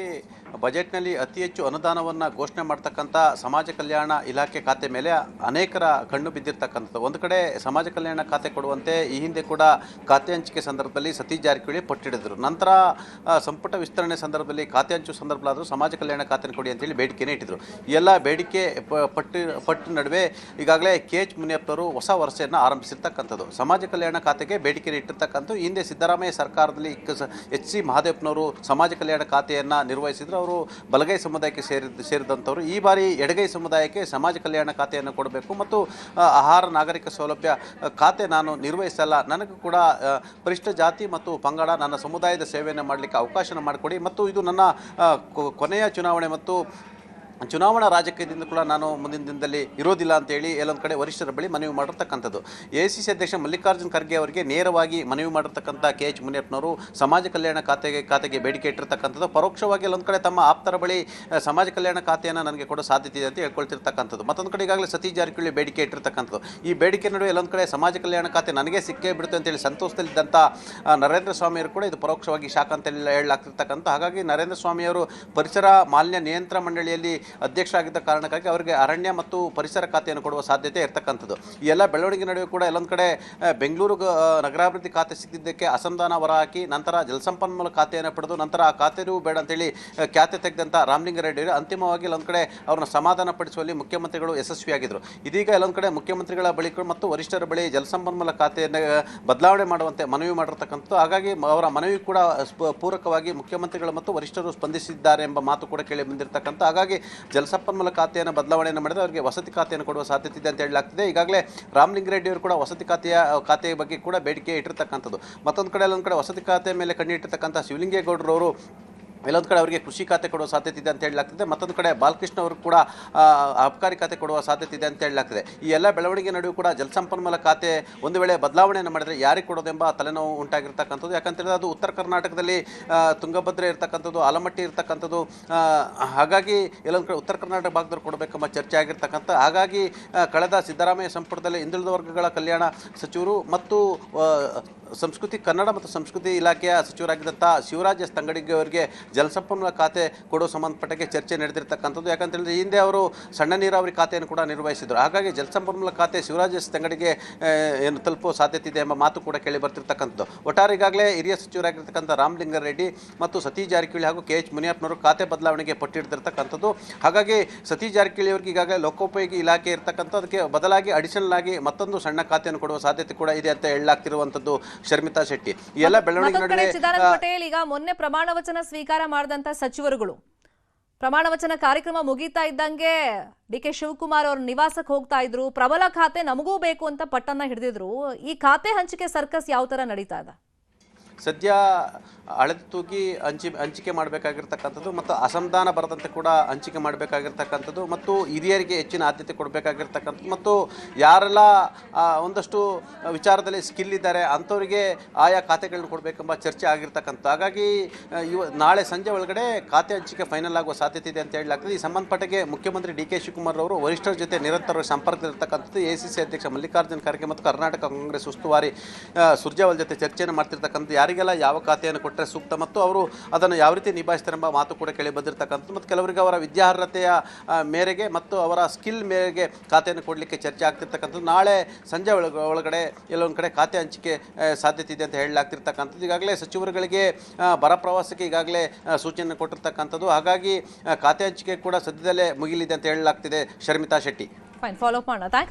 ಬಜೆಟ್ನಲ್ಲಿ ಅತಿ ಹೆಚ್ಚು ಅನುದಾನವನ್ನು ಘೋಷಣೆ ಮಾಡ್ತಕ್ಕಂಥ ಸಮಾಜ ಕಲ್ಯಾಣ ಇಲಾಖೆ ಖಾತೆ ಮೇಲೆ ಅನೇಕರ ಕಣ್ಣು ಬಿದ್ದಿರ್ತಕ್ಕಂಥದ್ದು. ಒಂದು ಕಡೆ ಸಮಾಜ ಕಲ್ಯಾಣ ಖಾತೆ ಕೊಡುವಂತೆ ಈ ಹಿಂದೆ ಕೂಡ ಖಾತೆ ಹಂಚಿಕೆ ಸಂದರ್ಭದಲ್ಲಿ ಸತೀಶ್ ಜಾರಕಿಹೊಳಿ ಪಟ್ಟಿಡಿದರು. ನಂತರ ಸಂಪುಟ ವಿಸ್ತರಣೆ ಸಂದರ್ಭದಲ್ಲಿ ಖಾತೆ ಹಂಚುವ ಸಂದರ್ಭದಲ್ಲಾದರೂ ಸಮಾಜ ಕಲ್ಯಾಣ ಖಾತೆ ಕೊಡಿ ಅಂತೇಳಿ ಬೇಡಿಕೆನೇ ಇಟ್ಟಿದ್ರು. ಈ ಎಲ್ಲ ಬೇಡಿಕೆ ಪಟ್ಟು ನಡುವೆ ಈಗಾಗಲೇ KH ಮುನಿಯಪ್ಪನವರು ಹೊಸ ವರ್ಷೆಯನ್ನು ಆರಂಭಿಸಿರ್ತಕ್ಕಂಥದ್ದು. ಸಮಾಜ ಕಲ್ಯಾಣ ಖಾತೆಗೆ ಬೇಡಿಕೆ ಇಟ್ಟಿರ್ತಕ್ಕಂಥ ಹಿಂದೆ ಸಿದ್ದರಾಮಯ್ಯ ಸರ್ಕಾರದಲ್ಲಿ HC ಮಹದೇವಪ್ಪನವರು ಸಮಾಜ ಕಲ್ಯಾಣ ಖಾತೆಯನ್ನು ನಿರ್ವಹಿಸಿದ್ರು. ಅವರು ಬಲಗೈ ಸಮುದಾಯಕ್ಕೆ ಸೇರಿದಂಥವರು. ಈ ಬಾರಿ ಎಡಗೈ ಸಮುದಾಯಕ್ಕೆ ಸಮಾಜ ಕಲ್ಯಾಣ ಖಾತೆಯನ್ನು ಕೊಡಬೇಕು ಮತ್ತು ಆಹಾರ ನಾಗರಿಕ ಸೌಲಭ್ಯ ಖಾತೆ ನಾನು ನಿರ್ವಹಿಸಲ್ಲ, ನನಗೂ ಕೂಡ ಪರಿಶಿಷ್ಟ ಜಾತಿ ಮತ್ತು ಪಂಗಡ ನನ್ನ ಸಮುದಾಯದ ಸೇವೆಯನ್ನು ಮಾಡಲಿಕ್ಕೆ ಅವಕಾಶ ಮಾಡಿಕೊಡಿ ಮತ್ತು ಇದು ನನ್ನ ಕೊನೆಯ ಚುನಾವಣೆ ಮತ್ತು ಚುನಾವಣಾ ರಾಜಕೀಯದಿಂದ ಕೂಡ ನಾನು ಮುಂದಿನ ದಿನದಲ್ಲಿ ಇರೋದಿಲ್ಲ ಅಂತೇಳಿ ಎಲ್ಲೊಂದು ಕಡೆ ವರಿಷ್ಠರ ಬಳಿ ಮನವಿ ಮಾಡಿರ್ತಕ್ಕಂಥದ್ದು. AICC ಅಧ್ಯಕ್ಷ ಮಲ್ಲಿಕಾರ್ಜುನ್ ಖರ್ಗೆ ಅವರಿಗೆ ನೇರವಾಗಿ ಮನವಿ ಮಾಡಿರ್ತಕ್ಕಂಥ KH ಮುನಿಯಪ್ಪನವರು ಸಮಾಜ ಕಲ್ಯಾಣ ಖಾತೆಗೆ ಬೇಡಿಕೆ ಇಟ್ಟಿರ್ತಕ್ಕಂಥದ್ದು. ಪರೋಕ್ಷವಾಗಿ ಎಲ್ಲೊಂದು ಕಡೆ ತಮ್ಮ ಆಪ್ತರ ಬಳಿ ಸಮಾಜ ಕಲ್ಯಾಣ ಖಾತೆಯನ್ನು ನನಗೆ ಕೊಡೋ ಸಾಧ್ಯತೆ ಇದೆ ಅಂತ ಹೇಳ್ಕೊಳ್ತಿರ್ತಕ್ಕಂಥದ್ದು. ಮತ್ತೊಂದು ಕಡೆ ಈಗಾಗಲೇ ಸತೀಶ್ ಜಾರಕಿಹೊಳಿ ಬೇಡಿಕೆ ಇಟ್ಟಿರ್ತಕ್ಕಂಥದ್ದು. ಈ ಬೇಡಿಕೆ ನಡುವೆ ಎಲ್ಲೊಂದು ಕಡೆ ಸಮಾಜ ಕಲ್ಯಾಣ ಖಾತೆ ನನಗೆ ಸಿಕ್ಕೇ ಬಿಡುತ್ತೆ ಅಂತೇಳಿ ಸಂತೋಷದಲ್ಲಿದ್ದಂಥ ನರೇಂದ್ರ ಸ್ವಾಮಿಯವರು ಕೂಡ ಇದು ಪರೋಕ್ಷವಾಗಿ ಶಾಖ ಅಂತ ಹೇಳಲಾಗ್ತಿರ್ತಕ್ಕಂಥ. ಹಾಗಾಗಿ ನರೇಂದ್ರ ಸ್ವಾಮಿಯವರು ಪರಿಸರ ಮಾಲಿನ್ಯ ನಿಯಂತ್ರಣ ಮಂಡಳಿಯಲ್ಲಿ ಅಧ್ಯಕ್ಷರಾಗಿದ್ದ ಕಾರಣಕ್ಕಾಗಿ ಅವರಿಗೆ ಅರಣ್ಯ ಮತ್ತು ಪರಿಸರ ಖಾತೆಯನ್ನು ಕೊಡುವ ಸಾಧ್ಯತೆ ಇರತಕ್ಕಂಥದ್ದು. ಈ ಎಲ್ಲ ಬೆಳವಣಿಗೆ ನಡುವೆ ಕೂಡ ಎಲ್ಲೊಂದು ಕಡೆ ಬೆಂಗಳೂರು ನಗರಾಭಿವೃದ್ಧಿ ಖಾತೆ ಸಿಕ್ಕಿದ್ದಕ್ಕೆ ಅಸಮಾಧಾನ ಹೊರಹಾಕಿ ನಂತರ ಜಲಸಂಪನ್ಮೂಲ ಖಾತೆಯನ್ನು ಪಡೆದು ನಂತರ ಆ ಖಾತೆಯೂ ಬೇಡ ಅಂತೇಳಿ ಖ್ಯಾತೆ ತೆಗೆದಂಥ ರಾಮಲಿಂಗಾರೆಡ್ಡಿ ಅಂತಿಮವಾಗಿ ಎಲ್ಲೊಂದು ಕಡೆ ಅವ್ರನ್ನ ಸಮಾಧಾನ ಪಡಿಸುವಲ್ಲಿ ಮುಖ್ಯಮಂತ್ರಿಗಳು ಯಶಸ್ವಿಯಾಗಿದ್ದರು. ಇದೀಗ ಎಲ್ಲೊಂದು ಕಡೆ ಮುಖ್ಯಮಂತ್ರಿಗಳ ಬಳಿ ಮತ್ತು ವರಿಷ್ಠರ ಬಳಿ ಜಲಸಂಪನ್ಮೂಲ ಖಾತೆಯನ್ನು ಬದಲಾವಣೆ ಮಾಡುವಂತೆ ಮನವಿ ಮಾಡಿರ್ತಕ್ಕಂಥದ್ದು. ಹಾಗಾಗಿ ಅವರ ಮನವಿ ಕೂಡ ಪೂರಕವಾಗಿ ಮುಖ್ಯಮಂತ್ರಿಗಳು ಮತ್ತು ವರಿಷ್ಠರು ಸ್ಪಂದಿಸಿದ್ದಾರೆ ಎಂಬ ಮಾತು ಕೂಡ ಕೇಳಿ ಬಂದಿರತಕ್ಕಂಥ. ಹಾಗಾಗಿ ಜಲಸಂಪನ್ಮೂಲ ಖಾತೆಯನ್ನು ಬದಲಾವಣೆಯನ್ನು ಮಾಡಿದರೆ ಅವರಿಗೆ ವಸತಿ ಖಾತೆಯನ್ನು ಕೊಡುವ ಸಾಧ್ಯತೆ ಇದೆ ಅಂತ ಹೇಳಲಾಗ್ತಿದೆ. ಈಗಾಗಲೇ ರಾಮಲಿಂಗಾರೆಡ್ಡಿ ಅವರು ಕೂಡ ವಸತಿ ಖಾತೆಯ ಬಗ್ಗೆ ಕೂಡ ಬೇಡಿಕೆ ಇಟ್ಟಿರ್ತಕ್ಕಂಥದ್ದು. ಮತ್ತೊಂದು ಕಡೆ ಎಲ್ಲೊಂದು ಕಡೆ ವಸತಿ ಖಾತೆ ಮೇಲೆ ಕಣ್ಣಿಟ್ಟಿರ್ತಕ್ಕಂಥ ಶಿವಲಿಂಗೇಗೌಡರವರು ಎಲ್ಲೊಂದು ಕಡೆ ಅವರಿಗೆ ಕೃಷಿ ಖಾತೆ ಕೊಡುವ ಸಾಧ್ಯತೆ ಇದೆ ಅಂತ ಹೇಳಲಾಗ್ತಿದೆ. ಮತ್ತೊಂದು ಕಡೆ ಬಾಲಕೃಷ್ಣ ಅವರು ಕೂಡ ಅಬಕಾರಿ ಖಾತೆ ಕೊಡುವ ಸಾಧ್ಯತೆ ಇದೆ ಅಂತ ಹೇಳಲಾಗ್ತಿದೆ. ಈ ಎಲ್ಲ ಬೆಳವಣಿಗೆ ನಡುವೆ ಕೂಡ ಜಲಸಂಪನ್ಮೂಲ ಖಾತೆ ಒಂದು ವೇಳೆ ಬದಲಾವಣೆಯನ್ನು ಮಾಡಿದರೆ ಯಾರಿಗೆ ಕೊಡೋದೆಂಬ ತಲೆನೋವು ಉಂಟಾಗಿರ್ತಕ್ಕಂಥದ್ದು. ಯಾಕಂತೇಳಿದ್ರೆ ಅದು ಉತ್ತರ ಕರ್ನಾಟಕದಲ್ಲಿ ತುಂಗಭದ್ರೆ ಇರ್ತಕ್ಕಂಥದ್ದು, ಆಲಮಟ್ಟಿ ಇರ್ತಕ್ಕಂಥದ್ದು. ಹಾಗಾಗಿ ಎಲ್ಲೊಂದು ಕಡೆ ಉತ್ತರ ಕರ್ನಾಟಕ ಭಾಗದಲ್ಲಿ ಕೊಡಬೇಕೆಂಬ ಚರ್ಚೆ ಆಗಿರ್ತಕ್ಕಂಥ. ಹಾಗಾಗಿ ಕಳೆದ ಸಿದ್ದರಾಮಯ್ಯ ಸಂಪುಟದಲ್ಲಿ ಹಿಂದುಳಿದ ವರ್ಗಗಳ ಕಲ್ಯಾಣ ಸಚಿವರು ಮತ್ತು ಕನ್ನಡ ಮತ್ತು ಸಂಸ್ಕೃತಿ ಇಲಾಖೆಯ ಸಚಿವರಾಗಿದ್ದಂಥ ಶಿವರಾಜ್ ತಂಗಡಿಗೆ ಅವರಿಗೆ ಜಲಸಂಪನ್ಮೂಲ ಖಾತೆ ಕೊಡೋ ಸಂಬಂಧಪಟ್ಟಕ್ಕೆ ಚರ್ಚೆ ನಡೆದಿರ್ತಕ್ಕಂಥದ್ದು. ಯಾಕಂತೇಳಿದ್ರೆ ಹಿಂದೆ ಅವರು ಸಣ್ಣ ನೀರಾವರಿ ಖಾತೆಯನ್ನು ಕೂಡ ನಿರ್ವಹಿಸಿದರು. ಹಾಗಾಗಿ ಜಲಸಂಪನ್ಮೂಲ ಖಾತೆ ಶಿವರಾಜ್ ತಂಗಡಿಗೆ ಏನು ತಲುಪುವ ಸಾಧ್ಯತೆ ಇದೆ ಎಂಬ ಮಾತು ಕೂಡ ಕೇಳಿ ಬರ್ತಿರ್ತಕ್ಕಂಥದ್ದು. ಒಟ್ಟಾರೆ ಈಗಾಗಲೇ ಹಿರಿಯ ಸಚಿವರಾಗಿರ್ತಕ್ಕಂಥ ರಾಮಲಿಂಗಾರೆಡ್ಡಿ ಮತ್ತು ಸತೀಶ್ ಜಾರಕಿಹೊಳಿ ಹಾಗೂ KH ಮುನಿಯಪ್ಪನವರು ಖಾತೆ ಬದಲಾವಣೆಗೆ ಪಟ್ಟಿಡ್ತಿರ್ತಕ್ಕಂಥದ್ದು. ಹಾಗಾಗಿ ಸತೀಶ್ ಜಾರಕಿಹೊಳಿ ಅವರಿಗೆ ಈಗಾಗಲೇ ಲೋಕೋಪಯೋಗಿ ಇಲಾಖೆ ಇರ್ತಕ್ಕಂಥ ಅದಕ್ಕೆ ಬದಲಾಗಿ ಅಡಿಷನಲ್ ಆಗಿ ಮತ್ತೊಂದು ಸಣ್ಣ ಖಾತೆಯನ್ನು ಕೊಡುವ ಸಾಧ್ಯತೆ ಕೂಡ ಇದೆ ಅಂತ ಹೇಳಲಾಗ್ತಿರುವಂಥದ್ದು. ಶರ್ಮಿತಾ ಶೆಟ್ಟಿ, ಈ ಎಲ್ಲ ಬೆಳವಣಿಗೆ ನಡುವೆ ಚಿದಾನಂದ ಪಟೇಲ್, ಈಗ ಮೊನ್ನೆ ಪ್ರಮಾಣ ವಚನ ಸ್ವೀಕಾರ ಮಾಡಿದಂತ ಸಚಿವರುಗಳು ಪ್ರಮಾಣ ವಚನ ಕಾರ್ಯಕ್ರಮ ಮುಗೀತಾ ಇದ್ದಂಗೆ DK ಶಿವಕುಮಾರ್ ಅವ್ರ ನಿವಾಸಕ್ಕೆ ಹೋಗ್ತಾ ಇದ್ರು. ಪ್ರಬಲ ಖಾತೆ ನಮಗೂ ಬೇಕು ಅಂತ ಪಟ್ಟನ್ನ ಹಿಡಿದಿದ್ರು. ಈ ಖಾತೆ ಹಂಚಿಕೆ ಸರ್ಕಸ್ ಯಾವ ತರ ನಡೀತಾ ಇದೆ? ಸದ್ಯ ಹಳದಿ ತೂಗಿ ಹಂಚಿಕೆ ಮಾಡಬೇಕಾಗಿರ್ತಕ್ಕಂಥದ್ದು ಮತ್ತು ಅಸಮಾಧಾನ ಬರದಂತೆ ಕೂಡ ಹಂಚಿಕೆ ಮಾಡಬೇಕಾಗಿರ್ತಕ್ಕಂಥದ್ದು ಮತ್ತು ಹಿರಿಯರಿಗೆ ಹೆಚ್ಚಿನ ಆದ್ಯತೆ ಕೊಡಬೇಕಾಗಿರ್ತಕ್ಕಂಥದ್ದು ಮತ್ತು ಯಾರೆಲ್ಲ ಒಂದಷ್ಟು ವಿಚಾರದಲ್ಲಿ ಸ್ಕಿಲ್ ಇದ್ದಾರೆ ಅಂಥವರಿಗೆ ಆಯಾ ಖಾತೆಗಳನ್ನ ಕೊಡಬೇಕೆಂಬ ಚರ್ಚೆ ಆಗಿರ್ತಕ್ಕಂಥ. ಹಾಗಾಗಿ ನಾಳೆ ಸಂಜೆ ಒಳಗಡೆ ಖಾತೆ ಹಂಚಿಕೆ ಫೈನಲ್ ಆಗುವ ಸಾಧ್ಯತೆ ಇದೆ ಅಂತ ಹೇಳಲಾಗ್ತದೆ. ಈ ಸಂಬಂಧಪಟ್ಟಗೆ ಮುಖ್ಯಮಂತ್ರಿ ಡಿ ಕೆ ಶಿವಕುಮಾರ್ ಅವರು ವರಿಷ್ಠರ ಜೊತೆ ನಿರಂತರ ಸಂಪರ್ಕದಲ್ಲಿರ್ತಕ್ಕಂಥದ್ದು. ಎಸಿಸಿ ಅಧ್ಯಕ್ಷ ಮಲ್ಲಿಕಾರ್ಜುನ ಖರ್ಗೆ ಮತ್ತು ಕರ್ನಾಟಕ ಕಾಂಗ್ರೆಸ್ ಉಸ್ತುವಾರಿ ಸುರ್ಜೇವಾಲ ಜೊತೆ ಚರ್ಚೆಯನ್ನು ಮಾಡ್ತಿರ್ತಕ್ಕಂಥದ್ದು. ಯಾರಿಗೆಲ್ಲ ಯಾವ ಖಾತೆಯನ್ನು ಕೊಟ್ಟರೆ ಸೂಕ್ತ ಮತ್ತು ಅವರು ಅದನ್ನು ಯಾವ ರೀತಿ ನಿಭಾಯಿಸ್ತಾರೆ ಎಂಬ ಮಾತು ಕೂಡ ಕೇಳಿ ಬಂದಿರತಕ್ಕಂಥದ್ದು. ಮತ್ತು ಕೆಲವರಿಗೆ ಅವರ ವಿದ್ಯಾರ್ಹತೆಯ ಮೇರೆಗೆ ಮತ್ತು ಅವರ ಸ್ಕಿಲ್ ಮೇರೆಗೆ ಖಾತೆಯನ್ನು ಕೊಡಲಿಕ್ಕೆ ಚರ್ಚೆ ಆಗ್ತಿರ್ತಕ್ಕಂಥದ್ದು. ನಾಳೆ ಸಂಜೆ ಒಳಗಡೆ ಎಲ್ಲೊಂದು ಕಡೆ ಖಾತೆ ಹಂಚಿಕೆ ಸಾಧ್ಯತೆ ಇದೆ ಅಂತ ಹೇಳಲಾಗ್ತಿರ್ತಕ್ಕಂಥದ್ದು. ಈಗಾಗಲೇ ಸಚಿವರುಗಳಿಗೆ ಬರ ಪ್ರವಾಸಕ್ಕೆ ಈಗಾಗಲೇ ಸೂಚನೆ ಕೊಟ್ಟಿರ್ತಕ್ಕಂಥದ್ದು. ಹಾಗಾಗಿ ಖಾತೆ ಹಂಚಿಕೆ ಕೂಡ ಸದ್ಯದಲ್ಲೇ ಮುಗಿಲಿದೆ ಅಂತ ಹೇಳಲಾಗ್ತಿದೆ. Sharmita Shetty fine, follow up ಮಾಡೋಣ. Thank you.